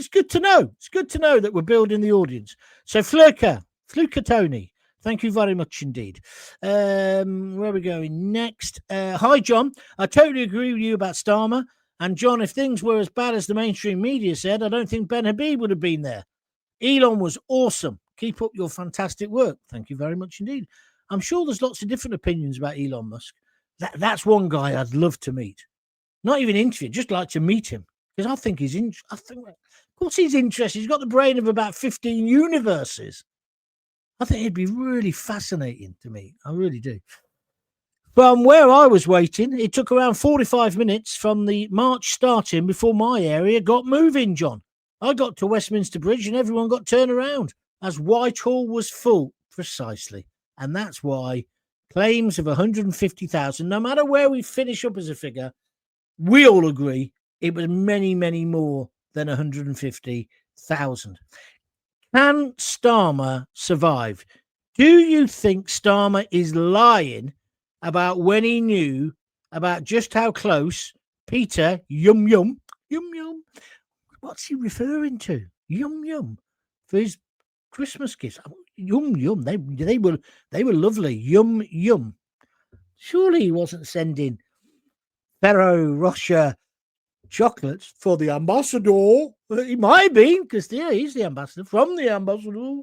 good to know. It's good to know that we're building the audience. So Fluker Tony, thank you very much indeed. Where are we going next? Hi, John. I totally agree with you about Starmer. And John, if things were as bad as the mainstream media said, I don't think Ben Habib would have been there. Elon was awesome. Keep up your fantastic work. Thank you very much indeed. I'm sure there's lots of different opinions about Elon Musk. That's one guy I'd love to meet. Not even interview, just like to meet him. Because I think he's of course he's interested. He's got the brain of about 15 universes. I think it'd be really fascinating to meet. I really do. From where I was waiting, it took around 45 minutes from the march starting before my area got moving, John. I got to Westminster Bridge and everyone got turned around as Whitehall was full, precisely. And that's why claims of 150,000, no matter where we finish up as a figure, we all agree it was many, many more than 150,000. Can Starmer survive? Do you think Starmer is lying about when he knew about just how close Peter Yum Yum, what's he referring to? Yum Yum for his Christmas gifts. Yum Yum, they were lovely. Yum Yum. Surely he wasn't sending Ferrero Rocher chocolates for the ambassador. He might have been, because he's the ambassador from the ambassador.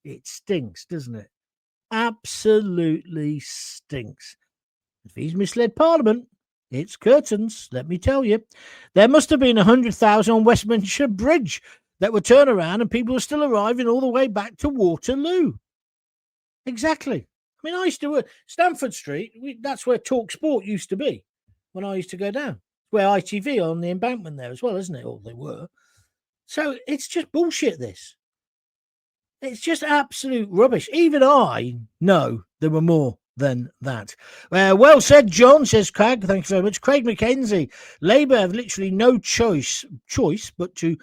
It stinks, doesn't it? Absolutely stinks. If he's misled Parliament, it's curtains, let me tell you. There must have been 100,000 on Westminster Bridge that were turned around and people are still arriving all the way back to Waterloo. Exactly. I mean, I used to work Stamford Street. That's where Talk Sport used to be when I used to go down. Where ITV on the embankment there as well, isn't it? Or they were. So it's just bullshit, this. It's just absolute rubbish. Even I know there were more than that. Well said, John, says Craig. Thank you very much. Craig McKenzie. Labour have literally no choice but to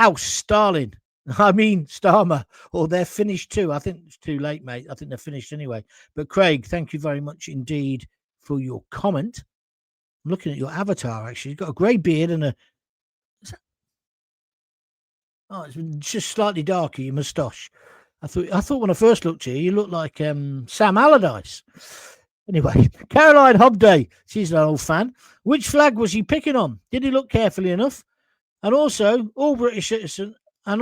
oust Starmer, or they're finished too. I think it's too late, mate. I think they're finished anyway. But Craig, thank you very much indeed for your comment. I'm looking at your avatar, actually. You've got a grey beard and it's just slightly darker, your moustache. I thought when I first looked at you looked like Sam Allardyce. Anyway, Caroline Hobday, she's an old fan. Which flag was he picking on? Did he look carefully enough? And also, all British citizens that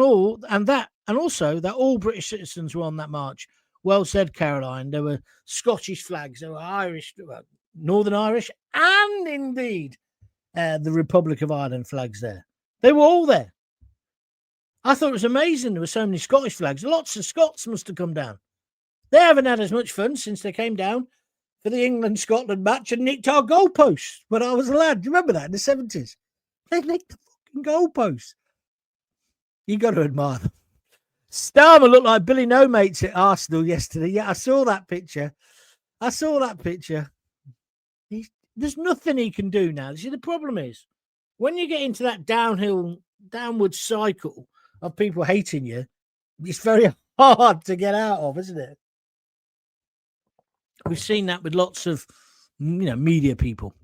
all British citizens were on that march. Well said, Caroline. There were Scottish flags, there were Irish, Northern Irish, and indeed the Republic of Ireland flags there. They were all there. I thought it was amazing there were so many Scottish flags. Lots of Scots must have come down. They haven't had as much fun since they came down for the England-Scotland match and nicked our goalposts when I was a lad. Do you remember that in the 70s? They nicked the fucking goalposts. You got to admire them. Starmer looked like Billy No Mates at Arsenal yesterday. Yeah, I saw that picture. There's nothing he can do now. See, the problem is, when you get into that downward cycle of people hating you, it's very hard to get out of, isn't it? We've seen that with lots of, media people.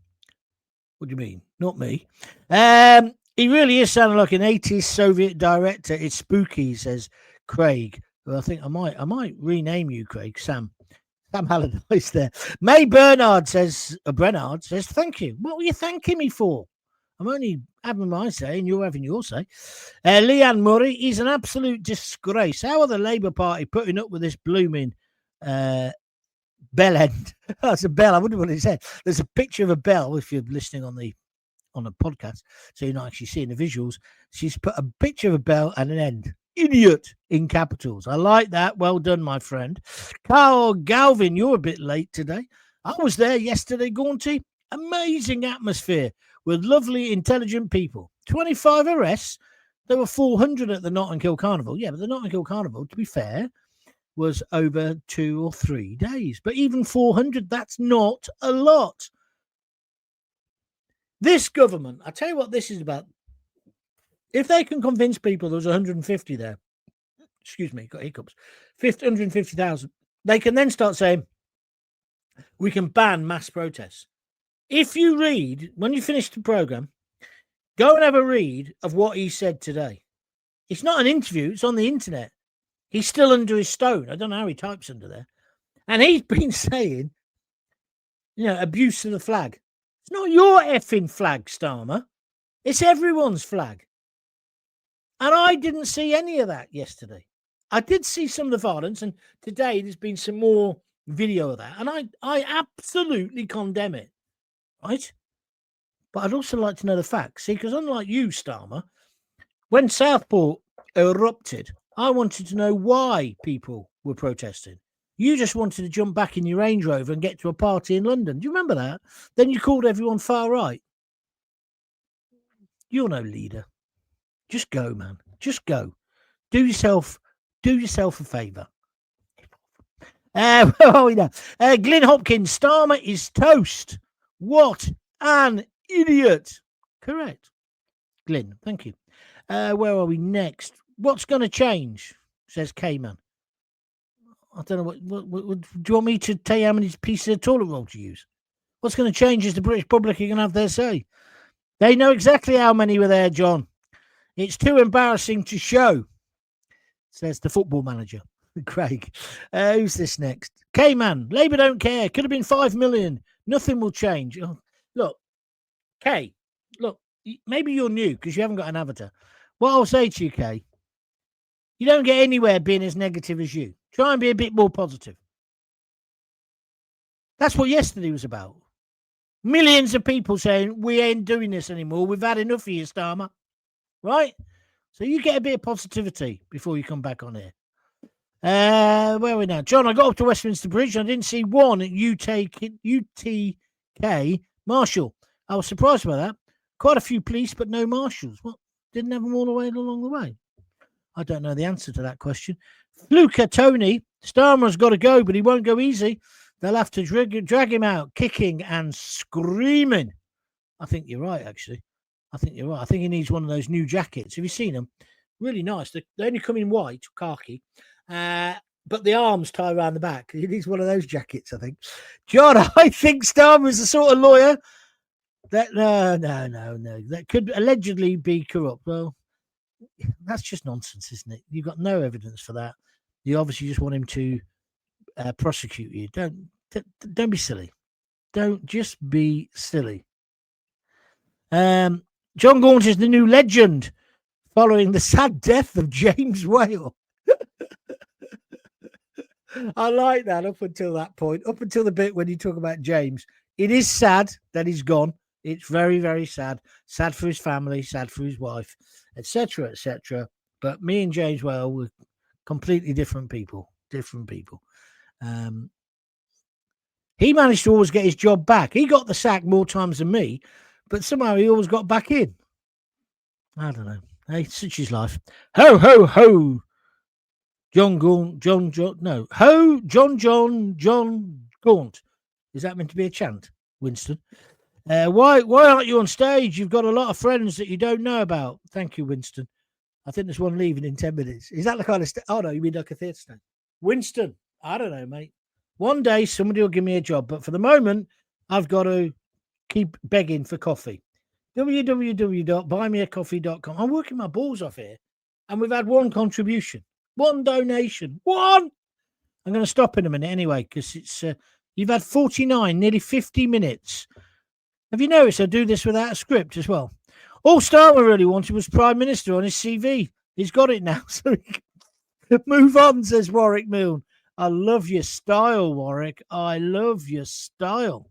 What do you mean? Not me. He really is sounding like an 80s Soviet director. It's spooky, says Craig. Well, I think I might rename you, Craig. Sam. Sam Allardyce there. May Bernard says, thank you. What were you thanking me for? I'm only having my say and you're having your say. Leanne Murray is an absolute disgrace. How are the Labour Party putting up with this blooming bell end? That's a bell. I wonder what it said. There's a picture of a bell if you're listening on the podcast, so you're not actually seeing the visuals. She's put a picture of a bell and an end. Idiot in capitals. I like that. Well done, my friend. Carl Galvin, you're a bit late today. I was there yesterday, Gaunty. Amazing atmosphere with lovely, intelligent people. 25 arrests. There were 400 at the Notting Hill Carnival. Yeah, but the Notting Hill Carnival, to be fair, was over 2 or 3 days. But even 400, that's not a lot. This government, I tell you what this is about. If they can convince people there's 150 there, excuse me, got hiccups, 150,000, they can then start saying, we can ban mass protests. If you read, when you finish the programme, go and have a read of what he said today. It's not an interview, it's on the internet. He's still under his stone. I don't know how he types under there. And he's been saying, abuse of the flag. It's not your effing flag, Starmer. It's everyone's flag. And I didn't see any of that yesterday. I did see some of the violence, and today there's been some more video of that. And I absolutely condemn it, right? But I'd also like to know the facts. See, because unlike you, Starmer, when Southport erupted, I wanted to know why people were protesting. You just wanted to jump back in your Range Rover and get to a party in London. Do you remember that? Then you called everyone far right. You're no leader. Just go, man. Just go. Do yourself a favour. Where are we now? Glyn Hopkins, Starmer is toast. What an idiot. Correct. Glyn, thank you. Where are we next? What's going to change? Says K-Man. I don't know. What do you want me to tell you how many pieces of toilet roll to use? What's going to change is the British public are going to have their say. They know exactly how many were there, John. It's too embarrassing to show, says the football manager, Craig. Who's this next? K-Man, Labour don't care. Could have been 5 million. Nothing will change. Oh, look, Kay, maybe you're new because you haven't got an avatar. What I'll say to you, Kay, you don't get anywhere being as negative as you. Try and be a bit more positive. That's what yesterday was about. Millions of people saying, we ain't doing this anymore. We've had enough of you, Starmer. Right? So you get a bit of positivity before you come back on here. Where are we now? John, I got up to Westminster Bridge and I didn't see one at UTK Marshal. I was surprised by that. Quite a few police, but no marshals. What? Didn't have them all the way along the way? I don't know the answer to that question. Luca Tony, Starmer's got to go, but he won't go easy. They'll have to drag him out, kicking and screaming. I think you're right, actually. I think you're right. I think he needs one of those new jackets. Have you seen them? Really nice. They only come in white, khaki, but the arms tie around the back. He needs one of those jackets, I think. John, I think Starmer's the sort of lawyer that, no, that could allegedly be corrupt. Well, that's just nonsense, isn't it? You've got no evidence for that. You obviously just want him to prosecute you. Don't be silly. Don't just be silly. John Gaunt is the new legend following the sad death of James Whale. I like that up until that point, up until the bit when you talk about James. It is sad that he's gone. It's very, very sad. Sad for his family, sad for his wife, etc., etc. But me and James Whale were completely different people. He managed to always get his job back. He got the sack more times than me, but somehow he always got back in. I don't know. Hey, such is life. Ho, ho, ho. John Gaunt. Is that meant to be a chant, Winston? Why aren't you on stage? You've got a lot of friends that you don't know about. Thank you, Winston. I think there's one leaving in 10 minutes. Is that the kind of oh no, you mean like a theatre stand? Winston, I don't know, mate. One day somebody will give me a job, but for the moment, I've got to keep begging for coffee. www.buymeacoffee.com. I'm working my balls off here, and we've had one contribution, one donation, one. I'm going to stop in a minute anyway, because it's you've had 49, nearly 50 minutes. Have you noticed I do this without a script as well? All Starmer really wanted was Prime Minister on his CV. He's got it now, so he can move on, says Warwick Milne. I love your style, Warwick. I love your style.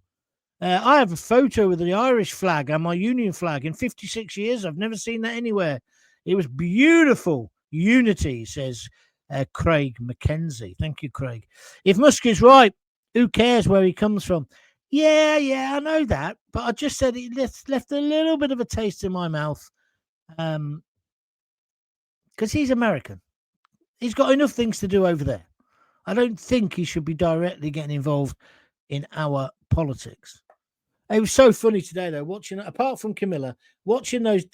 I have a photo with the Irish flag and my Union flag in 56 years. I've never seen that anywhere. It was beautiful. Unity, says Craig McKenzie. Thank you, Craig. If Musk is right, who cares where he comes from? Yeah, I know that. But I just said it left a little bit of a taste in my mouth. Because he's American. He's got enough things to do over there. I don't think he should be directly getting involved in our politics. It was so funny today, though, watching, apart from Camilla, watching those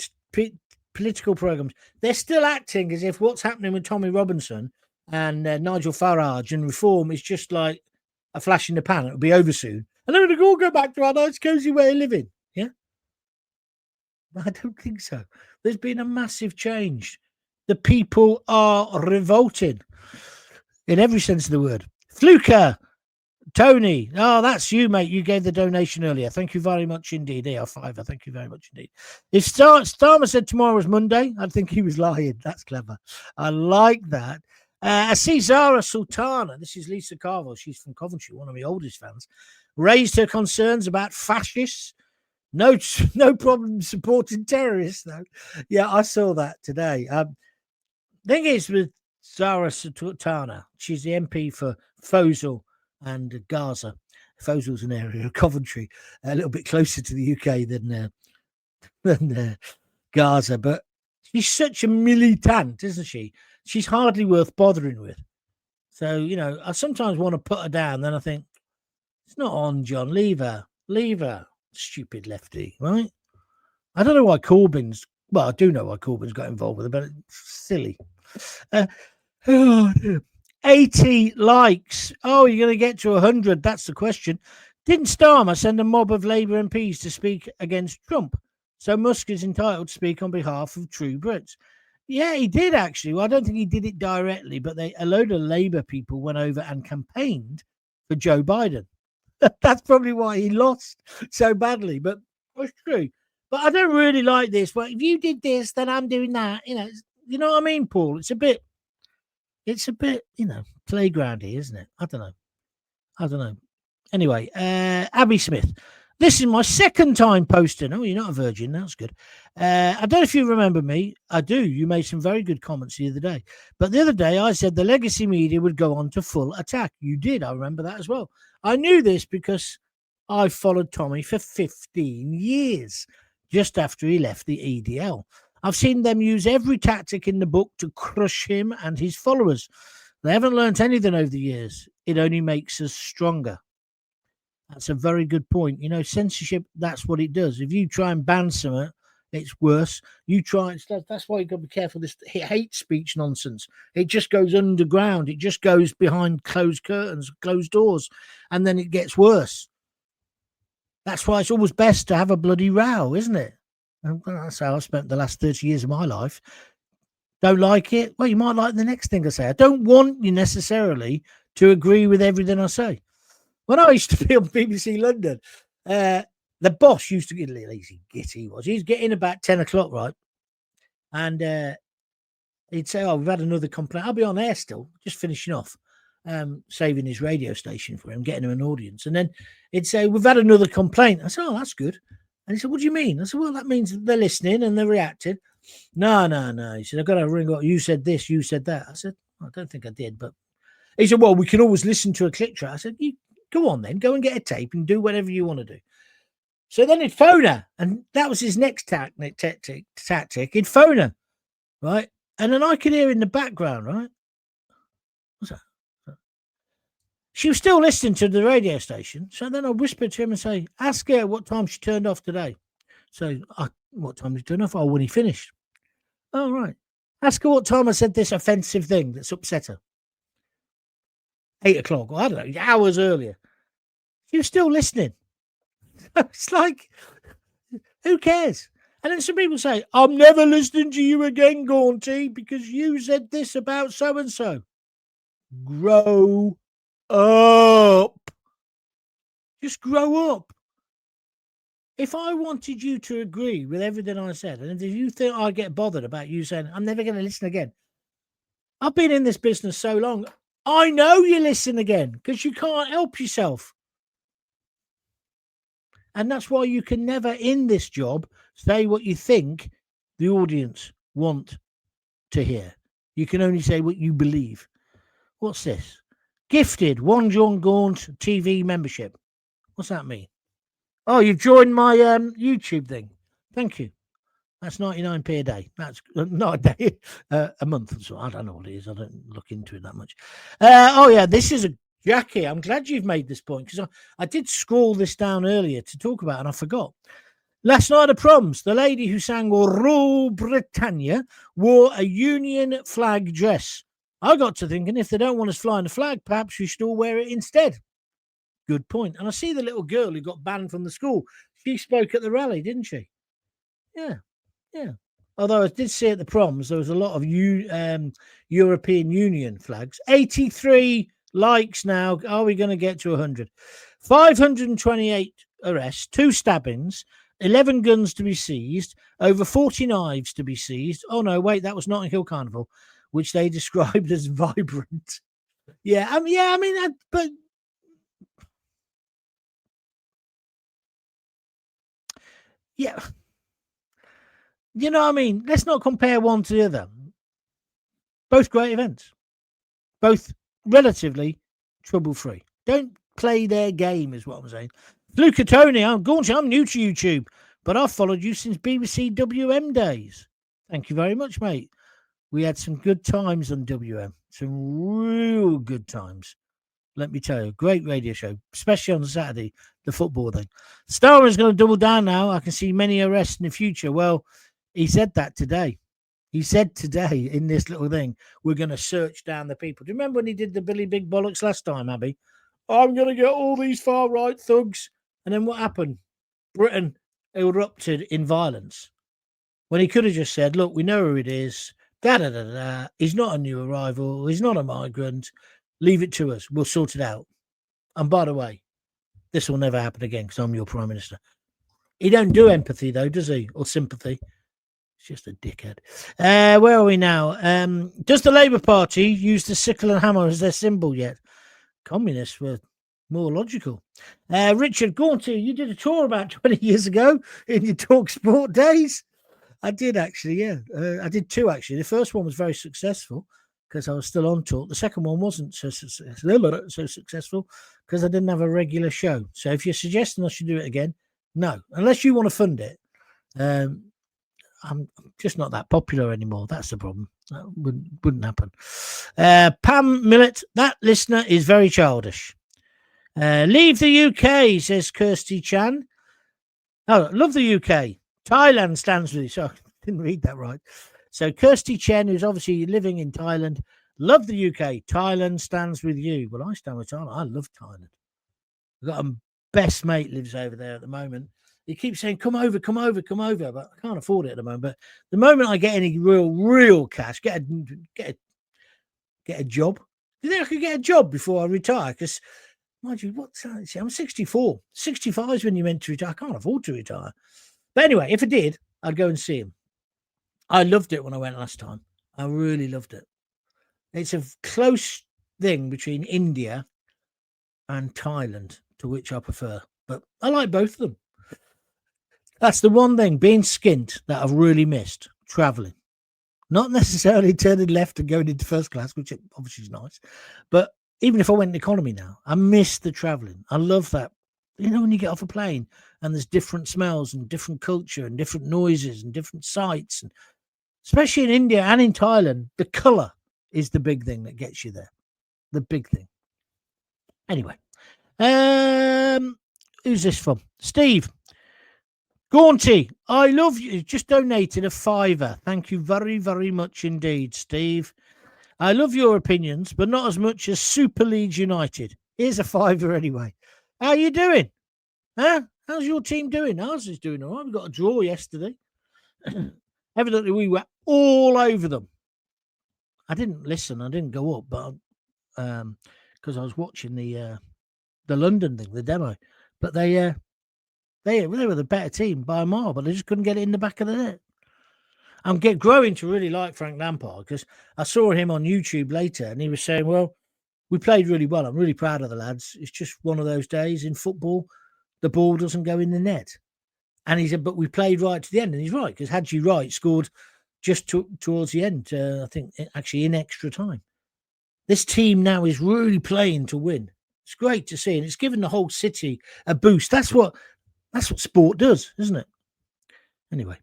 political programs. They're still acting as if what's happening with Tommy Robinson and Nigel Farage and reform is just like a flash in the pan. It'll be over soon. And then we'll all go back to our nice, cozy way of living. Yeah? I don't think so. There's been a massive change. The people are revolting in every sense of the word. Fluker, Tony, oh, that's you, mate. You gave the donation earlier. Thank you very much indeed. AR5, thank you very much indeed. If Starmer said tomorrow was Monday, I'd think he was lying. That's clever. I like that. I see Zara Sultana. This is Lisa Carville. She's from Coventry, one of my oldest fans. Raised her concerns about fascists. No problem supporting terrorists, though. Yeah, I saw that today. Thing is with Zara Sultana, she's the MP for Fossil and Gaza. Fosil's an area of Coventry, a little bit closer to the UK than Gaza, but she's such a militant, isn't she? She's hardly worth bothering with. So, I sometimes want to put her down, then I think, it's not on, John. Leave her. Stupid lefty, right? I don't know why Corbyn's, well, I do know why Corbyn's got involved with it, but it's silly. 80 likes. Oh, you're going to get to 100. That's the question. Didn't Starmer send a mob of Labour MPs to speak against Trump? So Musk is entitled to speak on behalf of true Brits. Yeah, he did, actually. Well, I don't think he did it directly, but a load of Labour people went over and campaigned for Joe Biden. That's probably why he lost so badly, but it's true. But I don't really like this. Well, if you did this, then I'm doing that. You know what I mean, Paul? It's a bit, playgroundy, isn't it? I don't know. Anyway, Abby Smith. This is my second time posting. Oh, you're not a virgin. That's good. I don't know if you remember me. I do. You made some very good comments the other day. But the other day, I said the legacy media would go on to full attack. You did. I remember that as well. I knew this because I followed Tommy for 15 years, just after he left the EDL. I've seen them use every tactic in the book to crush him and his followers. They haven't learnt anything over the years. It only makes us stronger. That's a very good point. Censorship, that's what it does. If you try and ban something, it's worse. That's why you've got to be careful. This hate speech nonsense. It just goes underground. It just goes behind closed curtains, closed doors, and then it gets worse. That's why it's always best to have a bloody row, isn't it? And that's how I've spent the last 30 years of my life. Don't like it? Well, you might like the next thing I say. I don't want you necessarily to agree with everything I say. When I used to be on BBC London, the boss used to get lazy git. He'd get in about 10 o'clock, right? And he'd say, we've had another complaint. I'll be on air still, just finishing off, saving his radio station for him, getting him an audience. And then he'd say, we've had another complaint. I said, that's good. And he said, what do you mean? I said, well, that means they're listening and they're reacting. No. He said, I've got to ring up. You said this, you said that. I said, I don't think I did. But he said, well, we can always listen to a click track. I said, go on then, go and get a tape and do whatever you want to do. So then he'd phone her, and that was his next tactic. He'd phone her, right? And then I could hear in the background, right? What's that? She was still listening to the radio station. So then I whispered to him and say, ask her what time she turned off today. So what time did she turn off? Oh, when he finished. Oh, right. Ask her what time I said this offensive thing that's upset her. 8 o'clock, or I don't know, hours earlier. She was still listening. It's like, who cares? And then some people say, I'm never listening to you again, Gaunty, because you said this about so-and-so. Grow up. Just grow up. If I wanted you to agree with everything I said, and if you think I get bothered about you saying, I'm never going to listen again, I've been in this business so long, I know you listen again because you can't help yourself. And that's why you can never, in this job, say what you think the audience want to hear. You can only say what you believe. What's this? Gifted one John Gaunt TV membership. What's that mean? Oh, you've joined my YouTube thing. Thank you. That's 99p a day. That's not a day, a month or so. I don't know what it is. I don't look into it that much. Oh, yeah, this is a Jackie. I'm glad you've made this point because I did scroll this down earlier to talk about and I forgot. Last night at proms, the lady who sang Rule Britannia wore a Union flag dress. I got to thinking if they don't want us flying the flag, perhaps we should all wear it instead. Good point. And I see the little girl who got banned from the school. She spoke at the rally, didn't she? Yeah. Yeah. Although I did see at the proms, there was a lot of European Union flags. 83 likes now. Are we going to get to 100? 528 arrests, 2 stabbings, 11 guns to be seized, over 40 knives to be seized. Oh, no, wait, that was Notting Hill Carnival, which they described as vibrant. Yeah, but yeah. You know what I mean? Let's not compare one to the other. Both great events. Both relatively trouble-free. Don't play their game, is what I'm saying. Luca Tony, I'm Gaunt. I'm new to YouTube, but I've followed you since BBC WM days. Thank you very much, mate. We had some good times on WM. Some real good times. Let me tell you, great radio show, especially on Saturday, the football thing. Starmer is going to double down now. I can see many arrests in the future. Well, he said that today. He said today in this little thing, we're going to search down the people. Do you remember when he did the Billy Big Bollocks last time, Abby? I'm going to get all these far-right thugs. And then what happened? Britain erupted in violence. When he could have just said, look, we know who it is. Da-da-da-da. He's not a new arrival. He's not a migrant. Leave it to us. We'll sort it out. And by the way, this will never happen again because I'm your Prime Minister. He don't do empathy, though, does he? Or sympathy. It's just a dickhead. Where are we now? Does the Labour Party use the sickle and hammer as their symbol yet? Communists were more logical. Richard Gaunty, you did a tour about 20 years ago in your Talk Sport days. I did, actually, yeah. I did 2, actually. The first one was very successful because I was still on Talk. The second one wasn't so successful because I didn't have a regular show. So if you're suggesting I should do it again, no. Unless you want to fund it. I'm just not that popular anymore. That's the problem. That wouldn't happen. Pam Millett, that listener is very childish. Leave the UK, says Kirsty Chan. Oh, love the UK. Thailand stands with you. So I didn't read that right. So Kirsty Chen, who's obviously living in Thailand, love the UK. Thailand stands with you. Well, I stand with Thailand. I love Thailand. I've got a best mate lives over there at the moment. He keeps saying, come over, but I can't afford it at the moment. But the moment I get any real cash, get a job. Do you think I could get a job before I retire? Because, mind you, I'm 64. 65 is when you're meant to retire. I can't afford to retire. But anyway, if I did, I'd go and see him. I loved it when I went last time. I really loved it. It's a close thing between India and Thailand, to which I prefer. But I like both of them. That's the one thing, being skint, that I've really missed, travelling. Not necessarily turning left and going into first class, which obviously is nice. But even if I went in economy now, I miss the travelling. I love that. You know, when you get off a plane and there's different smells and different culture and different noises and different sights, and especially in India and in Thailand, the colour is the big thing that gets you there. The big thing. Anyway, who's this from? Steve. Gaunty, I love you. Just donated a £5. Thank you very, very much indeed, Steve. I love your opinions, but not as much as Super Leeds United. Here's a £5 anyway. How you doing? Huh? How's your team doing? Ours is doing all right. We got a draw yesterday. Evidently, we were all over them. I didn't listen. I didn't go up, but because I was watching the London thing, the demo. But they were the better team by a mile, but they just couldn't get it in the back of the net. I'm growing to really like Frank Lampard, because I saw him on YouTube later, and he was saying, well, we played really well. I'm really proud of the lads. It's just one of those days in football, the ball doesn't go in the net. And he said, but we played right to the end. And he's right, because Hadji Wright scored just towards the end, I think, actually in extra time. This team now is really playing to win. It's great to see, and it's given the whole city a boost. That's what sport does, isn't it? Anyway,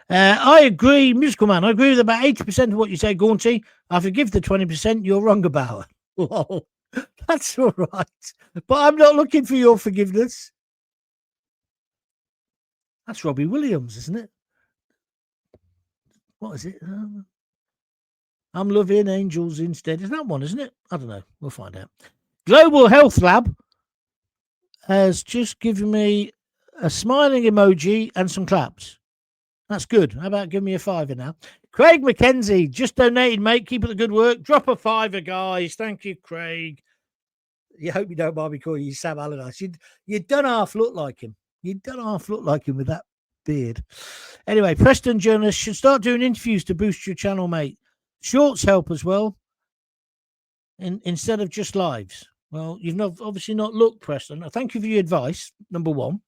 I agree, Musical Man. I agree with about 80% of what you say, Gaunty. I forgive the 20% you're wrong about. Well, that's all right. But I'm not looking for your forgiveness. That's Robbie Williams, isn't it? What is it? I'm loving angels instead. Is that one, isn't it? I don't know. We'll find out. Global Health Lab has just given me a smiling emoji and some claps. That's good. How about giving me a $5 now? Craig McKenzie just donated, mate. Keep up the good work. Drop a $5, guys. Thank you, Craig. You hope you don't mind me calling you Sam Allardyce. You don't half look like him. You don't half look like him with that beard. Anyway, Preston journalists should start doing interviews to boost your channel, mate. Shorts help as well, instead of just lives. Well, you've obviously not looked, Preston. Thank you for your advice, number one.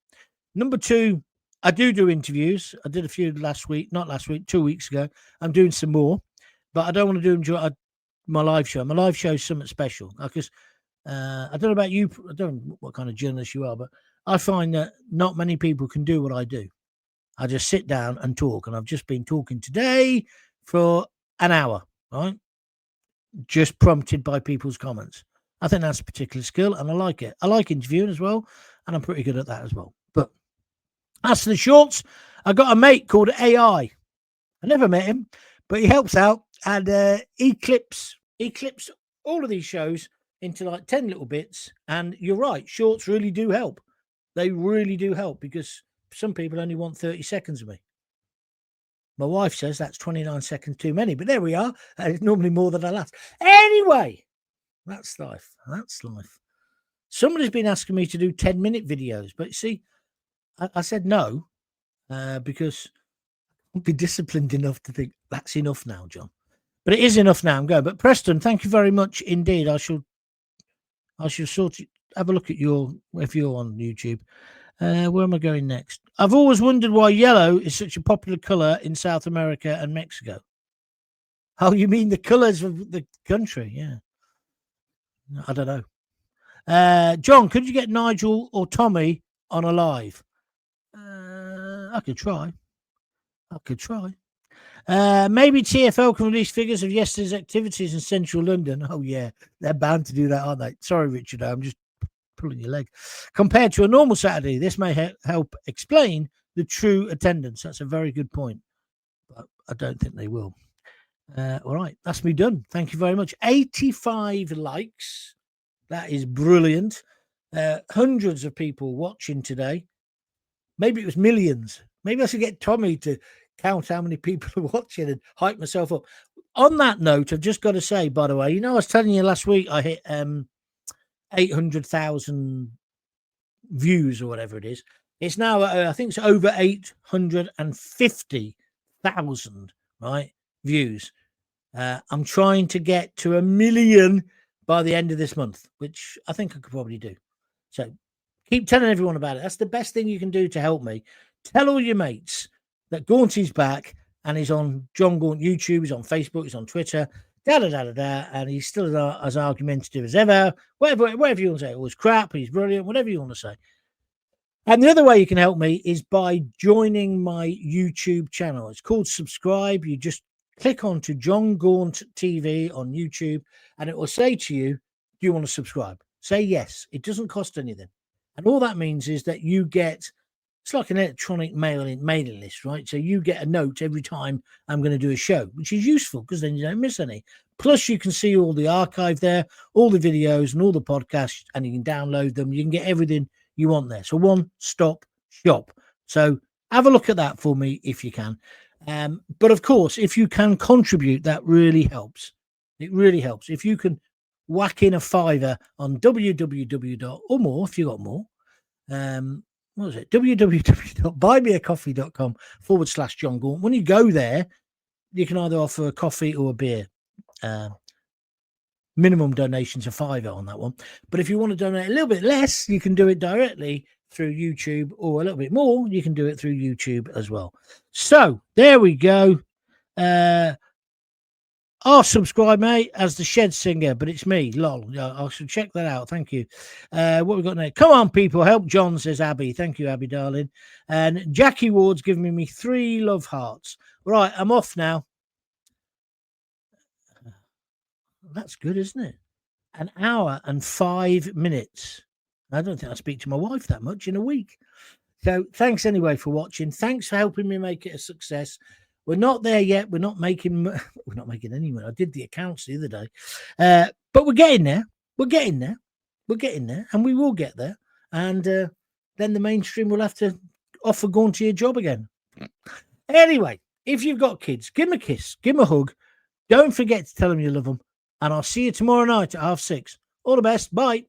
Number two, I do interviews. I did a few not last week, 2 weeks ago. I'm doing some more, but I don't want to do them during my live show. My live show is something special, because I don't know about you. I don't know what kind of journalist you are, but I find that not many people can do what I do. I just sit down and talk, and I've just been talking today for an hour, right? Just prompted by people's comments. I think that's a particular skill, and I like it. I like interviewing as well, and I'm pretty good at that as well. But as for the shorts, I got a mate called AI. I never met him, but he helps out, and he clips all of these shows into like 10 little bits. And you're right, shorts really do help. They really do help, because some people only want 30 seconds of me. My wife says that's 29 seconds too many, but there we are. It's normally more than I last. Anyway, that's life. That's life. Somebody's been asking me to do 10-minute videos, but see, I said no, because I'll be disciplined enough to think that's enough now, John. But it is enough now. I'm going. But Preston, thank you very much indeed. I shall sort of have a look at if you're on YouTube. Where am I going next? I've always wondered why yellow is such a popular color in South America and Mexico. Oh, you mean the colors of the country? Yeah. I don't know. John, could you get Nigel or Tommy on a live? I could try. Maybe TFL can release figures of yesterday's activities in central London. Oh, yeah. They're bound to do that, aren't they? Sorry, Richard. I'm just pulling your leg. Compared to a normal Saturday, this may help explain the true attendance. That's a very good point, but I don't think they will. All right, that's me done. Thank you very much. 85 likes. That is brilliant. Hundreds of people watching today. Maybe it was millions. Maybe I should get Tommy to count how many people are watching and hype myself up. On that note, I've just got to say, by the way, I was telling you last week I hit 800,000 views or whatever it is. It's now, I think it's over 850,000, right, views. I'm trying to get to 1 million by the end of this month, which I think I could probably do. So keep telling everyone about it. That's the best thing you can do to help me. Tell all your mates that Gaunty's back, and he's on John Gaunt YouTube, he's on Facebook, he's on Twitter, and he's still as argumentative as ever. Whatever you want to say. It was crap, he's brilliant, whatever you want to say. And the other way you can help me is by joining my YouTube channel. It's called subscribe. You just click onto John Gaunt TV on YouTube, and it will say to you, do you want to subscribe? Say yes. It doesn't cost anything. And all that means is that you get, it's like an electronic mailing list, right? So you get a note every time I'm going to do a show, which is useful because then you don't miss any. Plus, you can see all the archive there, all the videos and all the podcasts, and you can download them. You can get everything you want there. So one-stop shop. So have a look at that for me if you can. But of course, if you can contribute, that really helps. It really helps. If you can whack in a $5 on www. or more if you got more. What was it? www.buymeacoffee.com/John Gaunt. When you go there, you can either offer a coffee or a beer. Minimum donations are $5 on that one. But if you want to donate a little bit less, you can do it directly through YouTube, or a little bit more, you can do it through YouTube as well. So there we go. I'll subscribe, mate, as the Shed Singer, but it's me, lol. I should check that out. Thank you. What we got next? Come on, people, help John, says Abby. Thank you, Abby, darling. And Jackie Ward's giving me 3 love hearts. Right, I'm off now. That's good, isn't it? 1 hour and 5 minutes. I don't think I speak to my wife that much in a week. So thanks anyway for watching. Thanks for helping me make it a success. We're not there yet. We're not making any money. I did the accounts the other day. But we're getting there. We're getting there. We're getting there. And we will get there. And then the mainstream will have to offer Gaunty a job again. Anyway, if you've got kids, give them a kiss. Give them a hug. Don't forget to tell them you love them. And I'll see you tomorrow night at 6:30. All the best. Bye.